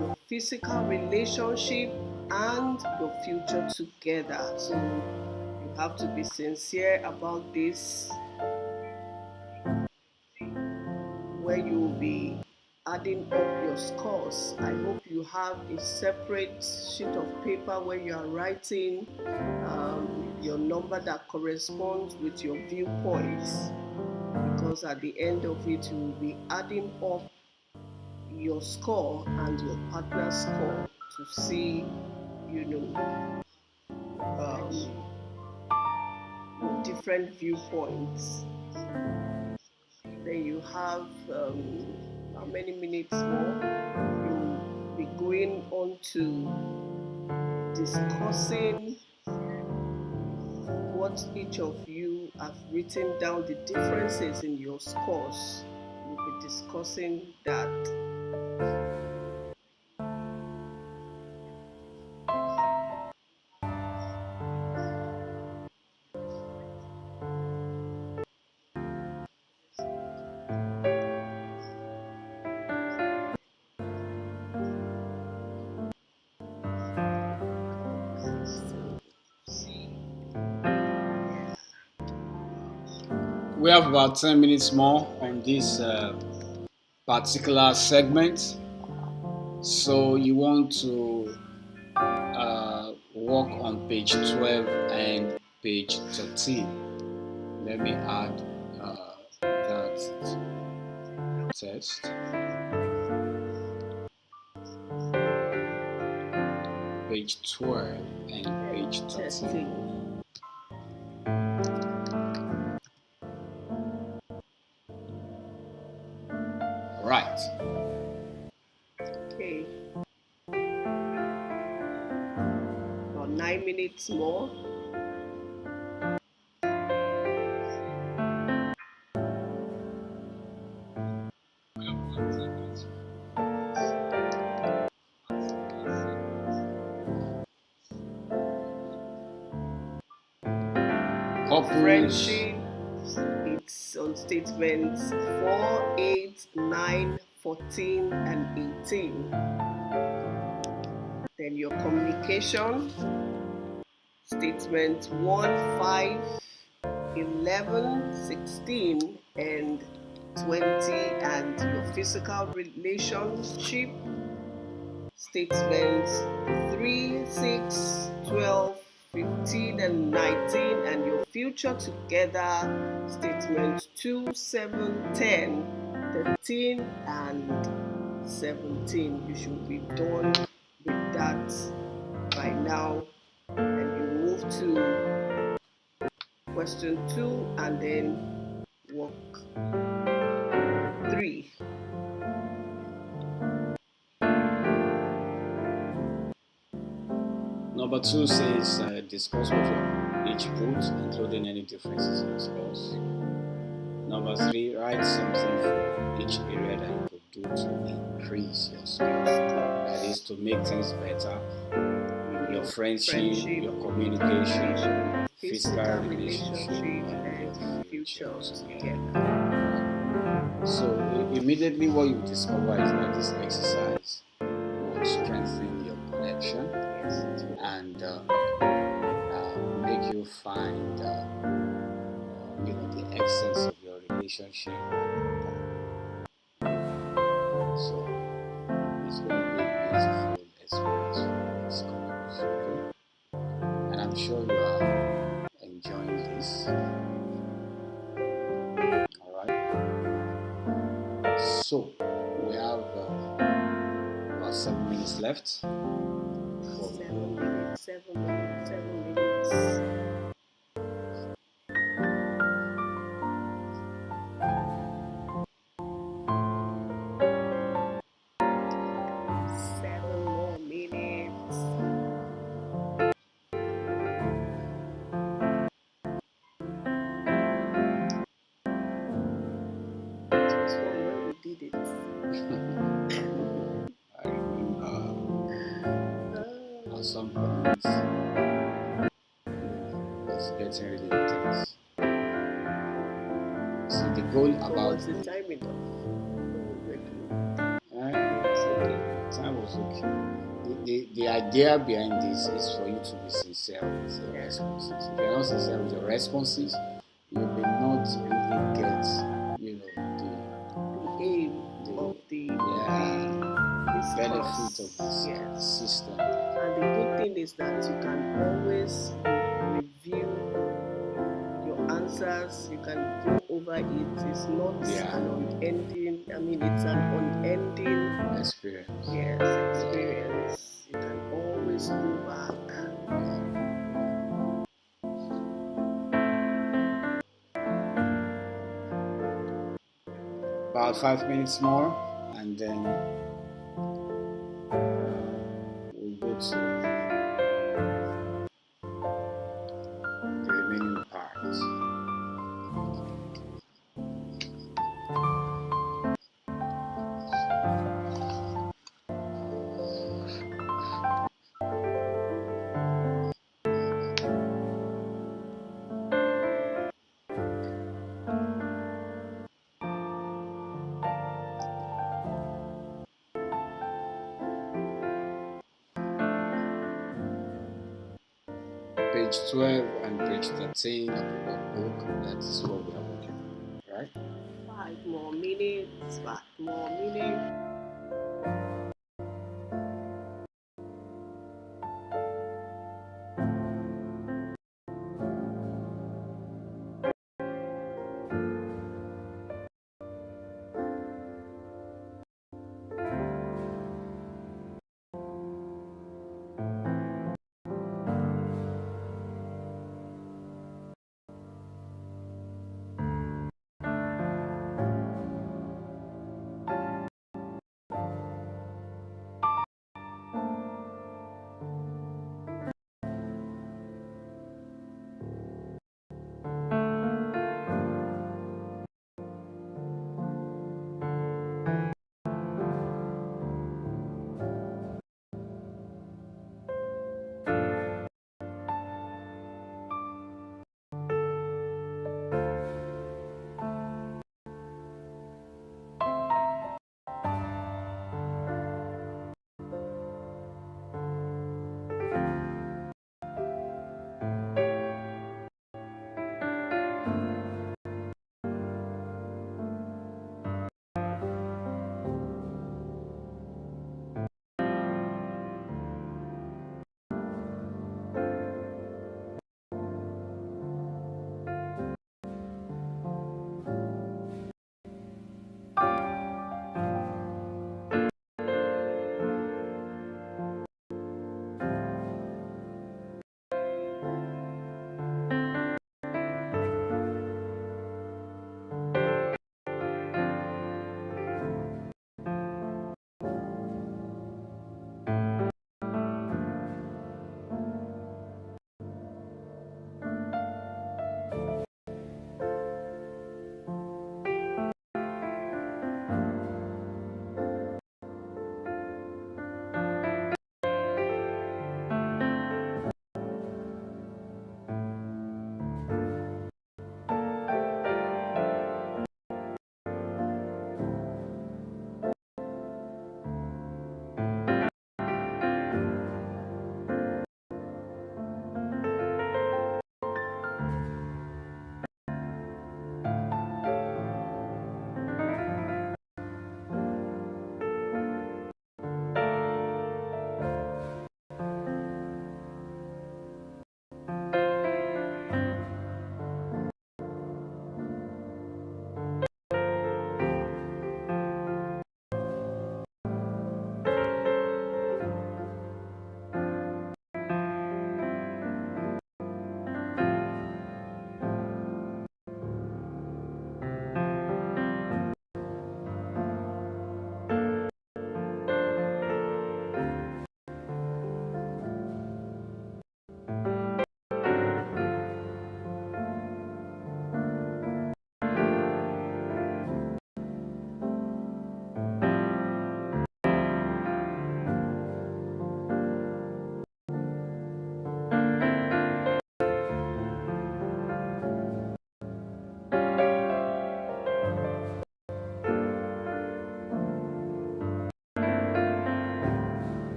your physical relationship, and your future together. So you have to be sincere about this, where you will be adding up your scores. I hope you have a separate sheet of paper where you are writing your number that corresponds with your viewpoints, because at the end of it you will be adding up your score and your partner's score to see, different viewpoints. Then you have how many minutes more? You'll be going on to discussing what each of you have written down, the differences in your scores. We'll be discussing that. We have about 10 minutes more on this particular segment. So you want to work on page 12 and page 13. Let me add that test. Page 12 and page 13. Right. Okay. About 9 minutes more. Friendship, it's on statements 4, 8, 9, 14, and 18. Then your communication, statements 1, 5, 11, 16, and 20, and your physical relationship, statements 3, 6, 12, 15, and 19, and your future together, statements 2, 7, 10, 13, and 17. You should be done with that by now, and you move to question 2 and then work 3. Number 2 says discuss what you each put, including any differences in scores. Number 3, write something for each area that you could do to increase your scores. That is to make things better. Your friendship, your communication, physical relationship, and your future together. So immediately what you discover is that this exercise will strengthen your connection and make you find the essence of your relationship. So it's going to be a beautiful experience for this couples, okay? And I'm sure you are enjoying this. Alright. So we have about 7 minutes left. 7 minutes. getting really intense. See, the goal about the time enough. Time was okay. The idea behind this is for you to be sincere with your responses. If you're not sincere with your responses, you may not really get, the aim of the benefit of this system. And the good thing is that you can always review your answers, you can go over it. It's not an unending, it's an unending experience. Yes, experience. You can always go back. About 5 minutes more, and then we'll go to the remaining parts. Page 12 and page 13 of the workbook, that is what we are working on, right? 5 more minutes.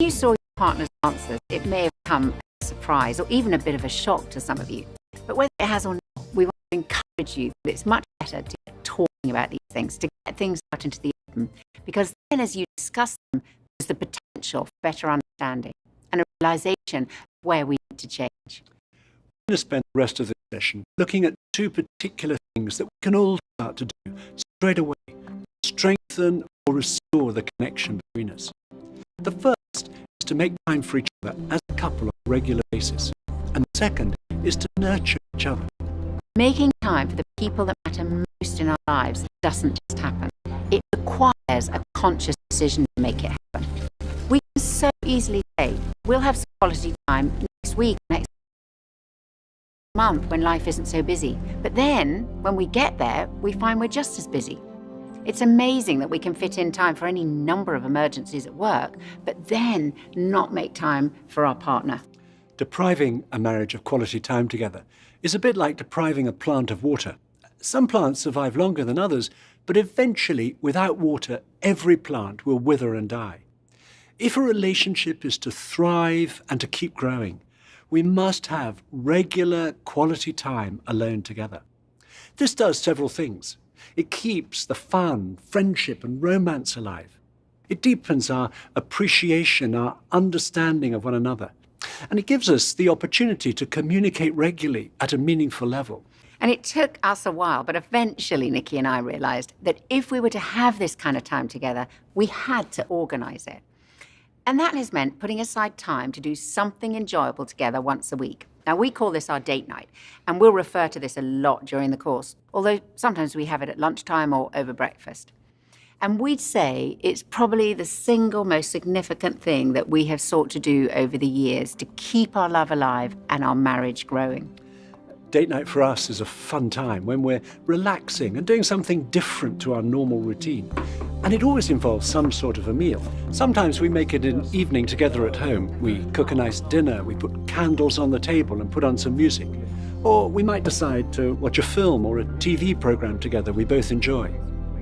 you saw your partner's answers, it may have come as a surprise or even a bit of a shock to some of you. But whether it has or not, we want to encourage you that it's much better to get talking about these things, to get things out into the open, because then as you discuss them, there's the potential for better understanding and a realization of where we need to change. We're going to spend the rest of the session looking at two particular things that we can all start to do straight away, strengthen or restore the connection between us. The first is to make time for each other as a couple on a regular basis. And the second is to nurture each other. Making time for the people that matter most in our lives doesn't just happen. It requires a conscious decision to make it happen. We can so easily say, we'll have some quality time next week, next month when life isn't so busy. But then, when we get there, we find we're just as busy. It's amazing that we can fit in time for any number of emergencies at work, but then not make time for our partner. Depriving a marriage of quality time together is a bit like depriving a plant of water. Some plants survive longer than others, but eventually, without water, every plant will wither and die. If a relationship is to thrive and to keep growing, we must have regular quality time alone together. This does several things. It keeps the fun, friendship, and romance alive. It deepens our appreciation, our understanding of one another. And it gives us the opportunity to communicate regularly at a meaningful level. And it took us a while, but eventually Nikki and I realized that if we were to have this kind of time together, we had to organize it. And that has meant putting aside time to do something enjoyable together once a week. Now, we call this our date night, and we'll refer to this a lot during the course, although sometimes we have it at lunchtime or over breakfast. And we'd say it's probably the single most significant thing that we have sought to do over the years to keep our love alive and our marriage growing. Date night for us is a fun time when we're relaxing and doing something different to our normal routine. And it always involves some sort of a meal. Sometimes we make it an evening together at home. We cook a nice dinner, we put candles on the table and put on some music. Or we might decide to watch a film or a TV program together we both enjoy.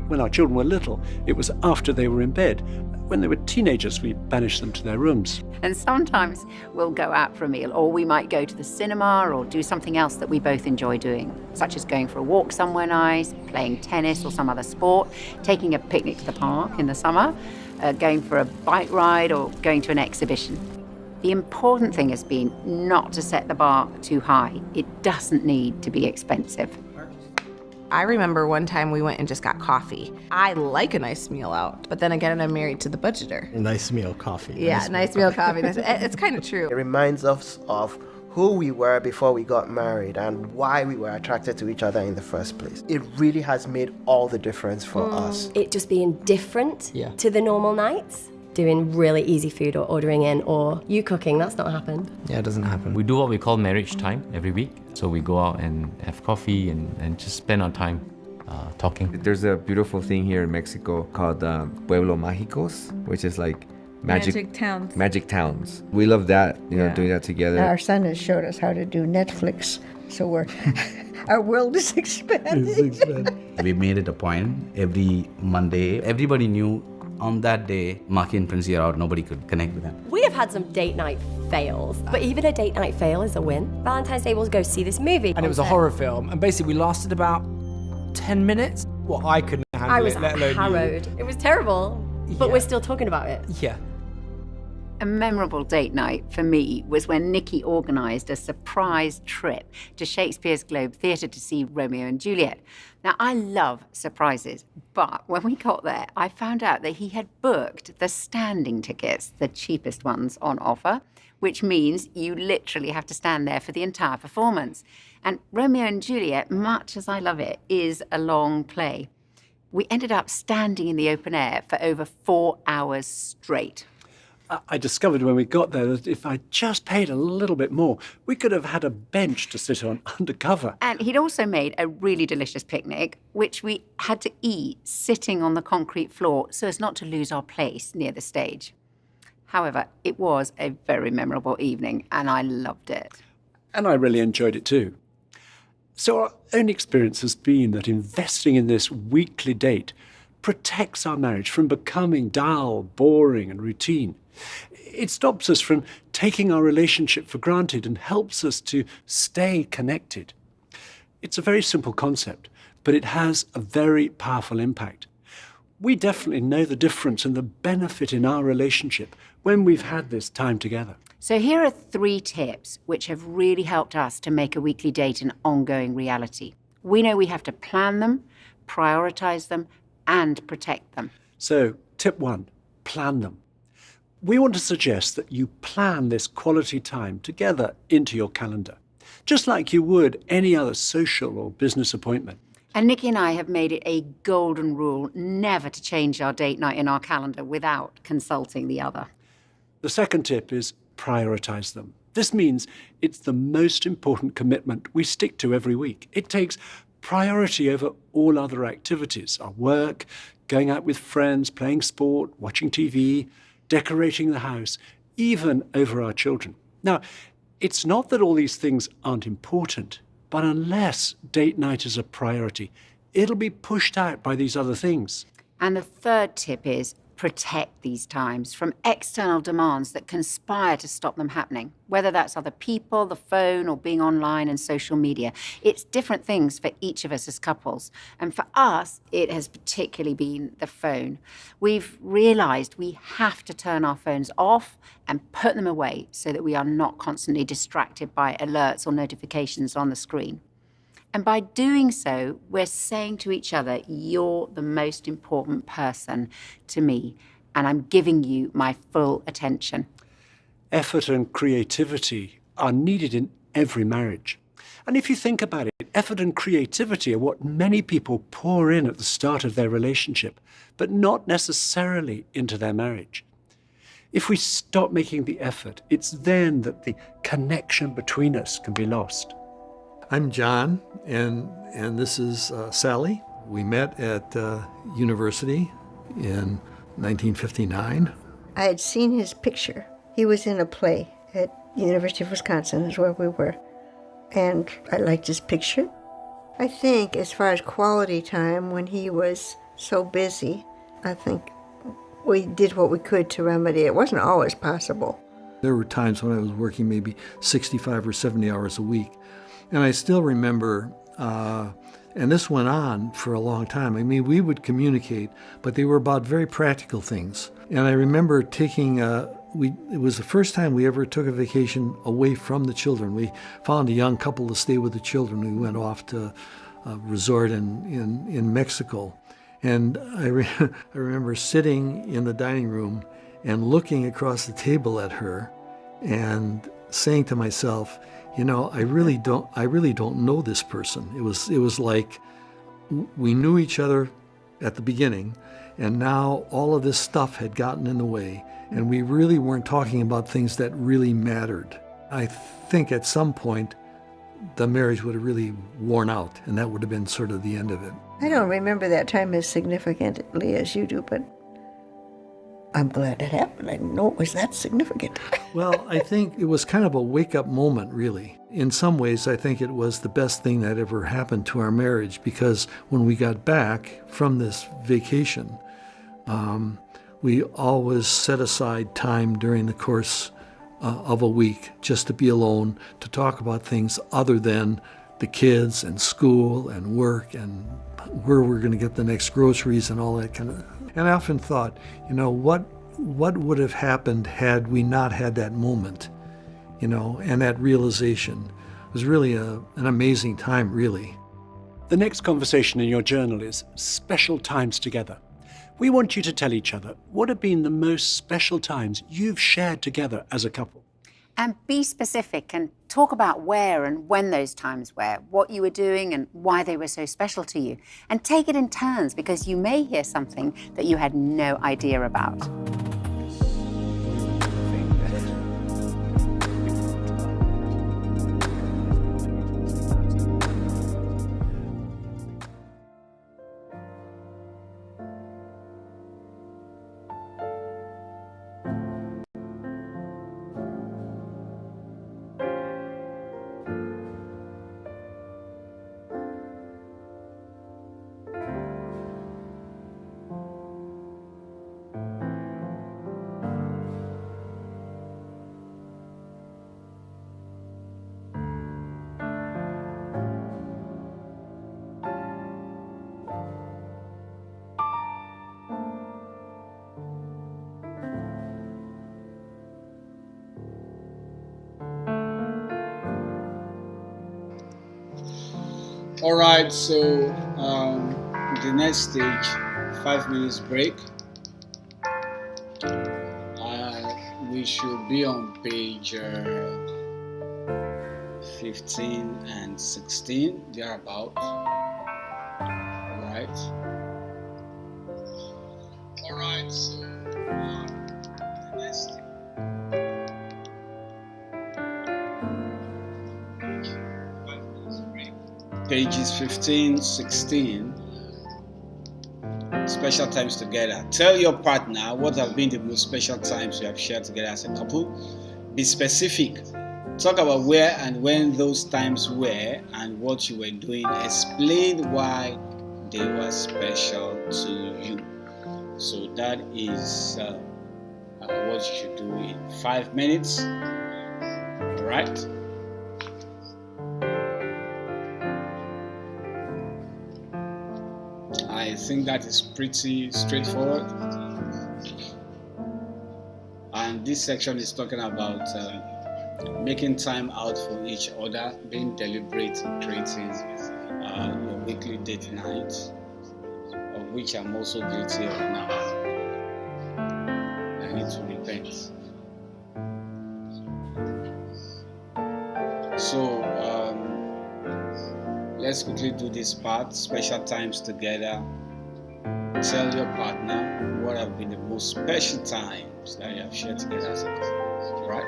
When our children were little, it was after they were in bed. When they were teenagers, we banished them to their rooms. And sometimes we'll go out for a meal, or we might go to the cinema or do something else that we both enjoy doing, such as going for a walk somewhere nice, playing tennis or some other sport, taking a picnic to the park in the summer, going for a bike ride or going to an exhibition. The important thing has been not to set the bar too high. It doesn't need to be expensive. I remember one time we went and just got coffee. I like a nice meal out, but then again, I'm married to the budgeter. Nice meal coffee. Yeah, nice meal coffee. It's kind of true. It reminds us of who we were before we got married and why we were attracted to each other in the first place. It really has made all the difference for us. It just being different to the normal nights. Doing really easy food or ordering in or you cooking, that's not happened. Yeah, it doesn't happen. We do what we call marriage time every week. So we go out and have coffee and just spend our time talking. There's a beautiful thing here in Mexico called Pueblo Mágicos, which is like magic towns. Magic towns. We love that, you know, doing that together. Our son has showed us how to do Netflix, so our world is expanding. We made it a point every Monday. Everybody knew on that day, Maki and Princey are out, nobody could connect with them. We have had some date night fails, but even a date night fail is a win. Valentine's Day, we'll go see this movie. And it was a horror film, and basically we lasted about 10 minutes. Well, I couldn't handle it, let alone harrowed. It was terrible, but we're still talking about it. Yeah. A memorable date night for me was when Nikki organised a surprise trip to Shakespeare's Globe Theatre to see Romeo and Juliet. Now, I love surprises, but when we got there, I found out that he had booked the standing tickets, the cheapest ones on offer, which means you literally have to stand there for the entire performance. And Romeo and Juliet, much as I love it, is a long play. We ended up standing in the open air for over 4 hours straight. I discovered when we got there that if I just paid a little bit more, we could have had a bench to sit on undercover. And he'd also made a really delicious picnic, which we had to eat sitting on the concrete floor so as not to lose our place near the stage. However, it was a very memorable evening, and I loved it. And I really enjoyed it too. So our own experience has been that investing in this weekly date protects our marriage from becoming dull, boring, and routine. It stops us from taking our relationship for granted and helps us to stay connected. It's a very simple concept, but it has a very powerful impact. We definitely know the difference and the benefit in our relationship when we've had this time together. So here are 3 tips which have really helped us to make a weekly date an ongoing reality. We know we have to plan them, prioritize them, and protect them. So, tip 1, plan them. We want to suggest that you plan this quality time together into your calendar, just like you would any other social or business appointment. And Nikki and I have made it a golden rule never to change our date night in our calendar without consulting the other. The second tip is prioritize them. This means it's the most important commitment we stick to every week. It takes priority over all other activities, our work, going out with friends, playing sport, watching TV, decorating the house, even over our children. Now, it's not that all these things aren't important, but unless date night is a priority, it'll be pushed out by these other things. And the third tip is protect these times from external demands that conspire to stop them happening, whether that's other people, the phone, or being online and social media. It's different things for each of us as couples. And for us, it has particularly been the phone. We've realized we have to turn our phones off and put them away so that we are not constantly distracted by alerts or notifications on the screen. And by doing so, we're saying to each other, you're the most important person to me, and I'm giving you my full attention. Effort and creativity are needed in every marriage. And if you think about it, effort and creativity are what many people pour in at the start of their relationship, but not necessarily into their marriage. If we stop making the effort, it's then that the connection between us can be lost. I'm John, and this is Sally. We met at university in 1959. I had seen his picture. He was in a play at University of Wisconsin, is where we were. And I liked his picture. I think as far as quality time, when he was so busy, I think we did what we could to remedy it. It wasn't always possible. There were times when I was working maybe 65 or 70 hours a week. And I still remember, and this went on for a long time. I mean, we would communicate, but they were about very practical things. And I remember taking, it was the first time we ever took a vacation away from the children. We found a young couple to stay with the children. We went off to a resort in Mexico. And I remember sitting in the dining room and looking across the table at her and saying to myself, you know, I really don't know this person. It was like we knew each other at the beginning, and now all of this stuff had gotten in the way, and we really weren't talking about things that really mattered. I think at some point the marriage would have really worn out, and that would have been sort of the end of it. I don't remember that time as significantly as you do, but I'm glad it happened. I didn't know it was that significant. Well, I think it was kind of a wake-up moment, really. In some ways, I think it was the best thing that ever happened to our marriage, because when we got back from this vacation, we always set aside time during the course of a week just to be alone, to talk about things other than the kids and school and work and where we're going to get the next groceries and all that kind of. And I often thought, you know, what would have happened had we not had that moment, you know, and that realization. It was really an amazing time, really. The next conversation in your journal is special times together. We want you to tell each other what have been the most special times you've shared together as a couple. And be specific and talk about where and when those times were, what you were doing and why they were so special to you. And take it in turns, because you may hear something that you had no idea about. All right, so the next stage, 5 minutes break. We should be on page 15 and 16, thereabout. All right. All right, so the next stage. Pages 15, 16, special times together. Tell your partner what have been the most special times you have shared together as a couple. Be specific. Talk about where and when those times were and what you were doing. Explain why they were special to you. So that is what you should do in 5 minutes. All right. I think that is pretty straightforward. And this section is talking about making time out for each other, being deliberate in creating your weekly date night, of which I'm also guilty of now. I need to repent. So let's quickly do this part, special times together. Tell your partner what have been the most special times that you have shared together as a couple. Right?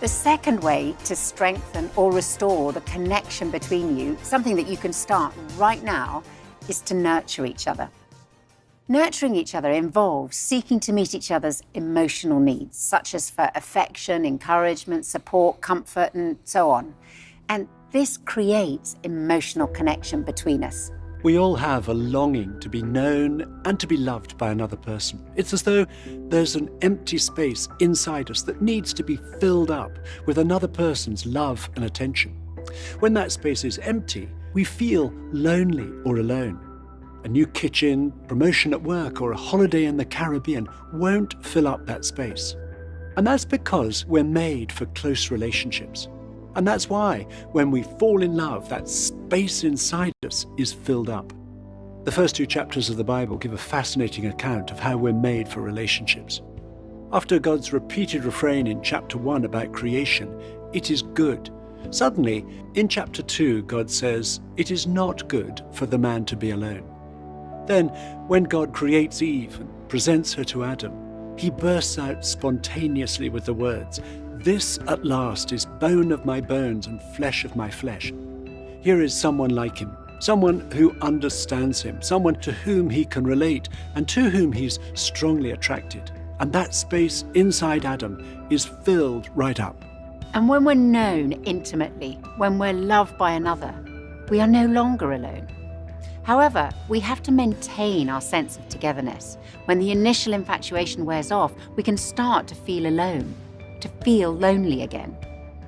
The second way to strengthen or restore the connection between you, something that you can start right now, is to nurture each other. Nurturing each other involves seeking to meet each other's emotional needs, such as for affection, encouragement, support, comfort, and so on. And this creates emotional connection between us. We all have a longing to be known and to be loved by another person. It's as though there's an empty space inside us that needs to be filled up with another person's love and attention. When that space is empty, we feel lonely or alone. a new kitchen, promotion at work, or a holiday in the Caribbean won't fill up that space. And that's because we're made for close relationships. And that's why, when we fall in love, that space inside us is filled up. The first 2 chapters of the Bible give a fascinating account of how we're made for relationships. After God's repeated refrain in chapter 1 about creation, "It is good," suddenly, in chapter 2, God says, "It is not good for the man to be alone." Then, when God creates Eve and presents her to Adam, he bursts out spontaneously with the words, "This at last is bone of my bones and flesh of my flesh." Here is someone like him, someone who understands him, someone to whom he can relate and to whom he's strongly attracted. And that space inside Adam is filled right up. And when we're known intimately, when we're loved by another, we are no longer alone. However, we have to maintain our sense of togetherness. When the initial infatuation wears off, we can start to feel alone, to feel lonely again.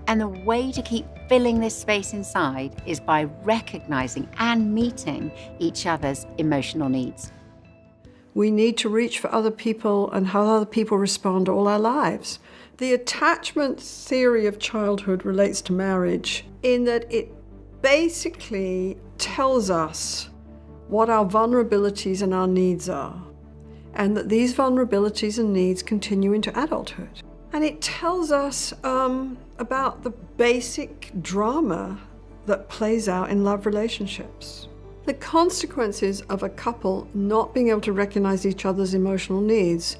And the way to keep filling this space inside is by recognizing and meeting each other's emotional needs. We need to reach for other people and how other people respond all our lives. The attachment theory of childhood relates to marriage in that it basically tells us what our vulnerabilities and our needs are, and that these vulnerabilities and needs continue into adulthood. And it tells us about the basic drama that plays out in love relationships. The consequences of a couple not being able to recognize each other's emotional needs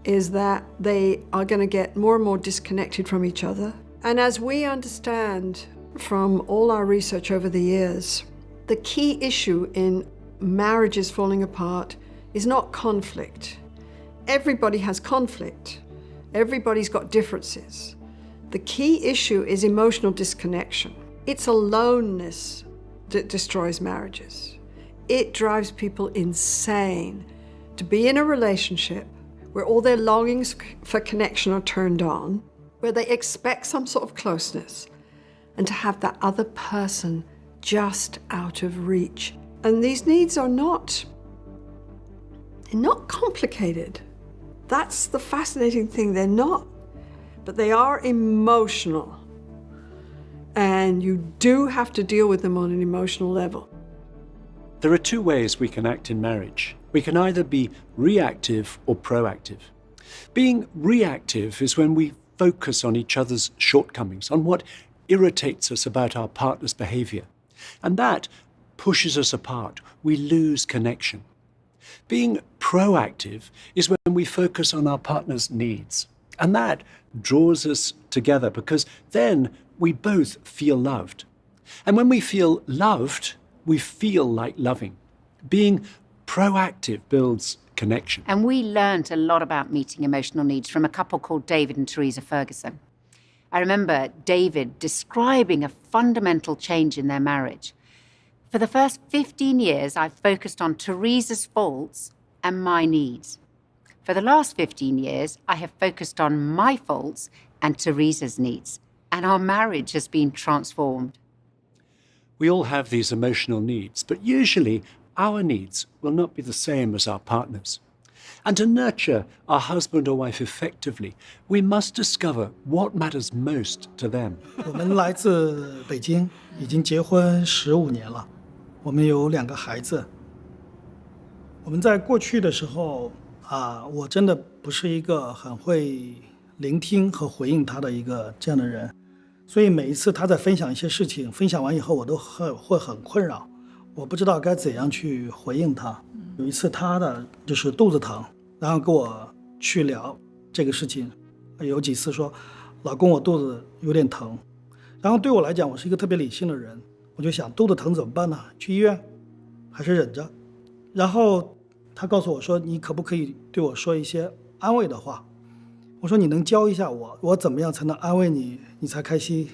is that they are going to get more and more disconnected from each other. And as we understand from all our research over the years, the key issue in marriages falling apart is not conflict. Everybody has conflict. Everybody's got differences. The key issue is emotional disconnection. It's aloneness that destroys marriages. It drives people insane to be in a relationship where all their longings for connection are turned on, where they expect some sort of closeness, and to have that other person just out of reach. And these needs are not complicated. That's the fascinating thing, they're not. But they are emotional. And you do have to deal with them on an emotional level. There are 2 ways we can act in marriage. We can either be reactive or proactive. Being reactive is when we focus on each other's shortcomings, on what irritates us about our partner's behavior. And that pushes us apart. We lose connection. Being proactive is when we focus on our partner's needs. And that draws us together because then we both feel loved. And when we feel loved, we feel like loving. Being proactive builds connection. And we learned a lot about meeting emotional needs from a couple called David and Teresa Ferguson. I remember David describing a fundamental change in their marriage. For the first 15 years, I've focused on Teresa's faults and my needs. For the last 15 years, I have focused on my faults and Teresa's needs. And our marriage has been transformed. We all have these emotional needs, but usually our needs will not be the same as our partners. And to nurture our husband or wife effectively, we must discover what matters most to them. 我们来自北京，已经结婚15年了，我们有2个孩子。我们在过去的时候我真的不是一个很会聆听和回应他的一个这样的人，所以每一次他在分享一些事情，分享完以后我都会很困扰，我不知道该怎样去回应他。有一次他的就是肚子疼，然后跟我去聊这个事情，有几次说老公我肚子有点疼，然后对我来讲我是一个特别理性的人，我就想肚子疼怎么办呢？去医院还是忍着？然后他告诉我说你可不可以对我说一些安慰的话？我说你能教一下我怎么样才能安慰你，你才开心？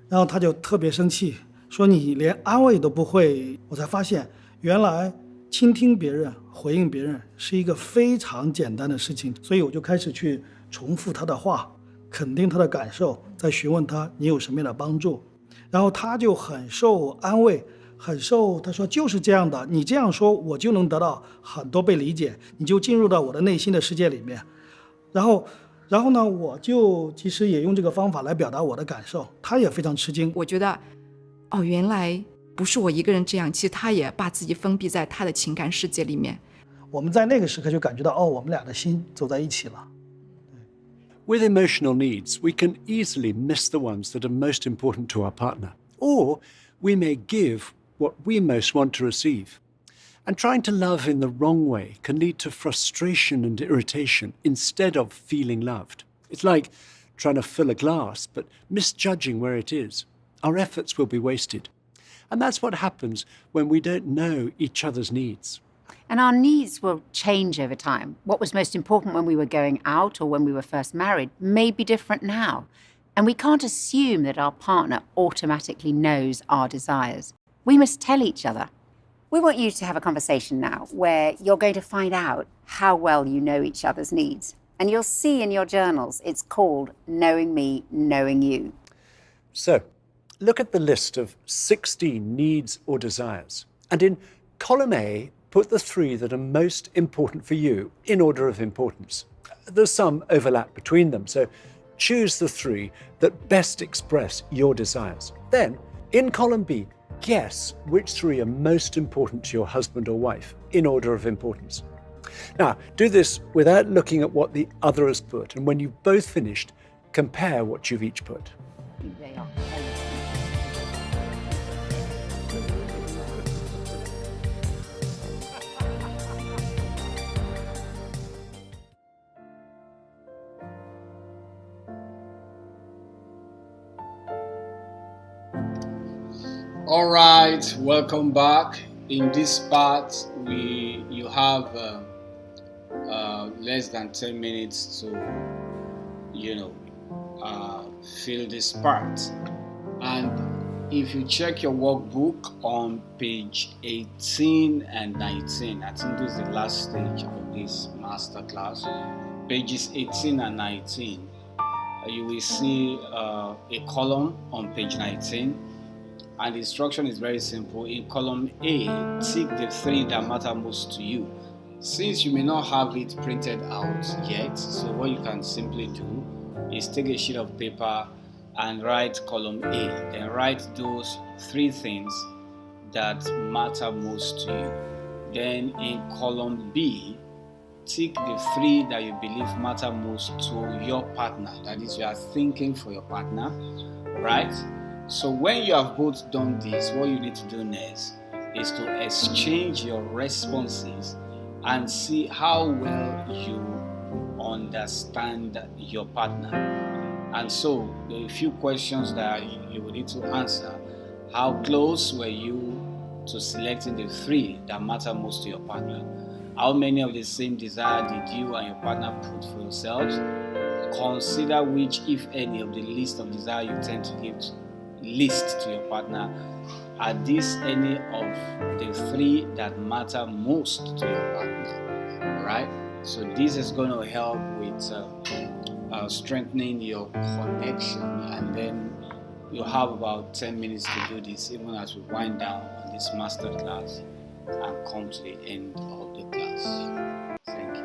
然后他就特别生气，说你连安慰都不会。我才发现原来倾听别人回应别人是一个非常简单的事情，所以我就开始去重复他的话，肯定他的感受，再询问他你有什么样的帮助，然后他就很受安慰很受他说就是这样的，你这样说我就能得到很多被理解，你就进入到我的内心的世界里面。然后呢，我就其实也用这个方法来表达我的感受，他也非常吃惊。我觉得，哦，原来不是我一个人这样，其实他也把自己封闭在他的情感世界里面。我们在那个时刻就感觉到，哦，我们俩的心走在一起了。With emotional needs, we can easily miss the ones that are most important to our partner, or we may give what we most want to receive. And trying to love in the wrong way can lead to frustration and irritation instead of feeling loved. It's like trying to fill a glass, but misjudging where it is. Our efforts will be wasted. And that's what happens when we don't know each other's needs. And our needs will change over time. What was most important when we were going out or when we were first married may be different now. And we can't assume that our partner automatically knows our desires. We must tell each other. We want you to have a conversation now where you're going to find out how well you know each other's needs. And you'll see in your journals, it's called Knowing Me, Knowing You. So, look at the list of 16 needs or desires. And in column A, put the 3 that are most important for you in order of importance. There's some overlap between them, so choose the 3 that best express your desires. Then, in column B, guess which 3 are most important to your husband or wife in order of importance. Now, do this without looking at what the other has put, and when you've both finished, compare what you've each put. They are. All right, welcome back. In this part, you have less than 10 minutes to, fill this part. And if you check your workbook on page 18 and 19, I think this is the last stage of this masterclass. Pages 18 and 19, you will see a column on page 19. And the instruction is very simple. In column A, tick the 3 that matter most to you. Since you may not have it printed out yet, so what you can simply do is take a sheet of paper and write column A. Then write those 3 things that matter most to you. Then in column B, tick the 3 that you believe matter most to your partner. That is, you are thinking for your partner, right? So when you have both done this, what you need to do next is to exchange your responses and see how well you understand your partner. And so there are a few questions that you will need to answer. How close were you to selecting the 3 that matter most to your partner? How many of the same desire did you and your partner put for yourselves? Consider which, if any, of the list of desire you tend to give list to your partner. Are these any of the 3 that matter most to your partner? Right? So this is going to help with strengthening your connection, and then you have about 10 minutes to do this, even as we wind down on this master class and come to the end of the class. Thank you.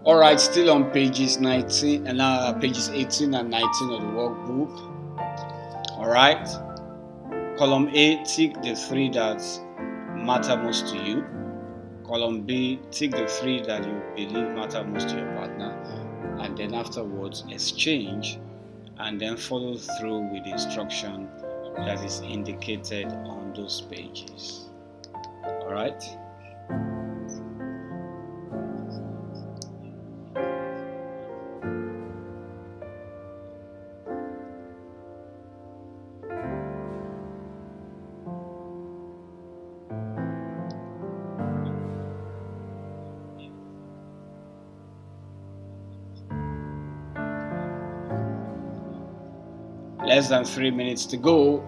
All right, still on pages 19 and pages 18 and 19 of the workbook. All right. Column A, tick the 3 that matter most to you. Column B, tick the 3 that you believe matter most to your partner. And then afterwards, exchange and then follow through with the instruction that is indicated on those pages. All right. Less than 3 minutes to go.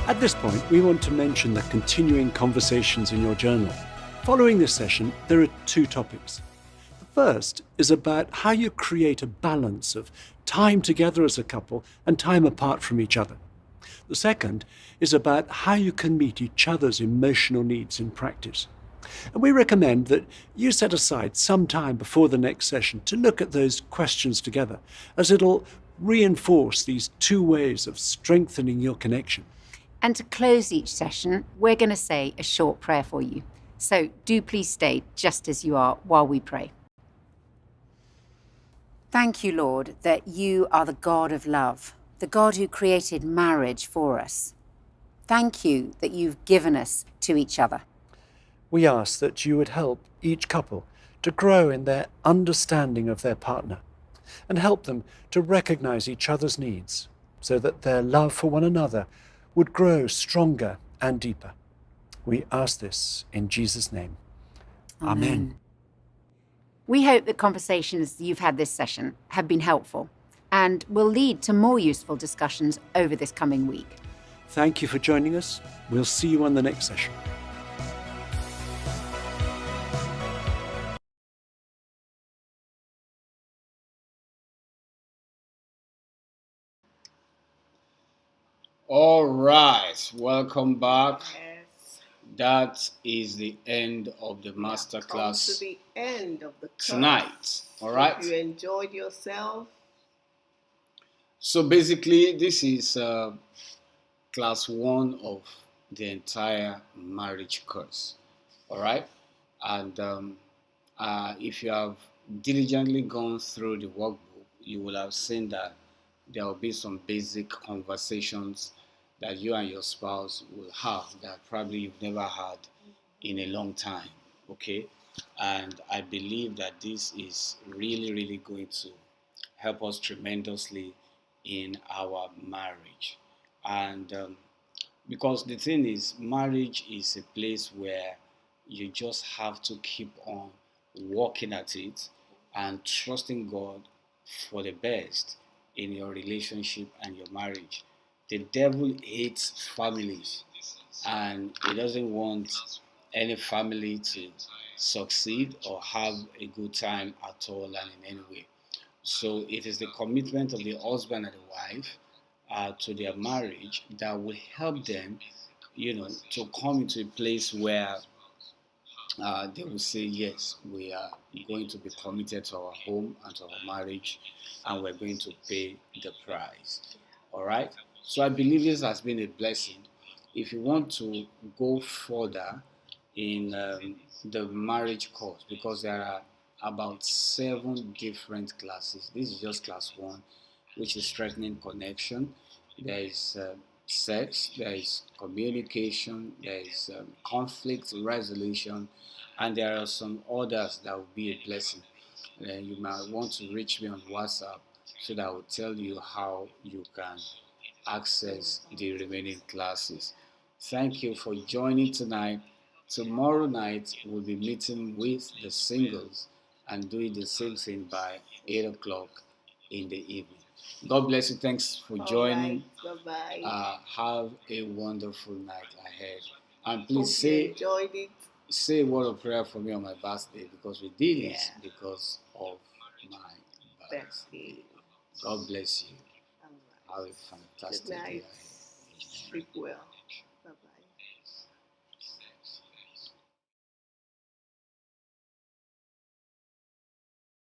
At this point, we want to mention the continuing conversations in your journal. Following this session, there are 2 topics. The first is about how you create a balance of time together as a couple and time apart from each other. The second is about how you can meet each other's emotional needs in practice. And we recommend that you set aside some time before the next session to look at those questions together, as it'll reinforce these 2 ways of strengthening your connection. And to close each session, we're going to say a short prayer for you. So do please stay just as you are while we pray. Thank you, Lord, that you are the God of love, the God who created marriage for us. Thank you that you've given us to each other. We ask that you would help each couple to grow in their understanding of their partner and help them to recognize each other's needs so that their love for one another would grow stronger and deeper. We ask this in Jesus' name. Amen. Amen. We hope the conversations you've had this session have been helpful and will lead to more useful discussions over this coming week. Thank you for joining us. We'll see you on the next session. All right, welcome back. That is the end of the masterclass to the end of the class tonight. All right. Hope you enjoyed yourself. So basically, this is class 1 of the entire marriage course. All right, and if you have diligently gone through the workbook, you will have seen that there will be some basic conversations that you and your spouse will have that probably you've never had in a long time. Okay, and I believe that this is really going to help us tremendously in our marriage. And because the thing is, marriage is a place where you just have to keep on working at it and trusting God for the best in your relationship and your marriage. The devil hates families, and he doesn't want any family to succeed or have a good time at all and in any way. So it is the commitment of the husband and the wife to their marriage that will help them, to come into a place where they will say, yes, we are going to be committed to our home and to our marriage, and we're going to pay the price. All right? So I believe this has been a blessing. If you want to go further in the marriage course, because there are about 7 different classes. This is just class 1, which is strengthening connection. There is sex, there is communication, there is conflict resolution, and there are some others that will be a blessing. You might want to reach me on WhatsApp so that I will tell you how you can access the remaining classes. Thank you for joining tonight. Tomorrow night we'll be meeting with the singles and doing the same thing by 8 o'clock in the evening. God bless you. Thanks for joining. Bye-bye. Have a wonderful night ahead. And Hope please you enjoyed it. say a word of prayer for me on my birthday, because we did this because of my birthday. God bless you. Have a fantastic Good night. day. Sleep well.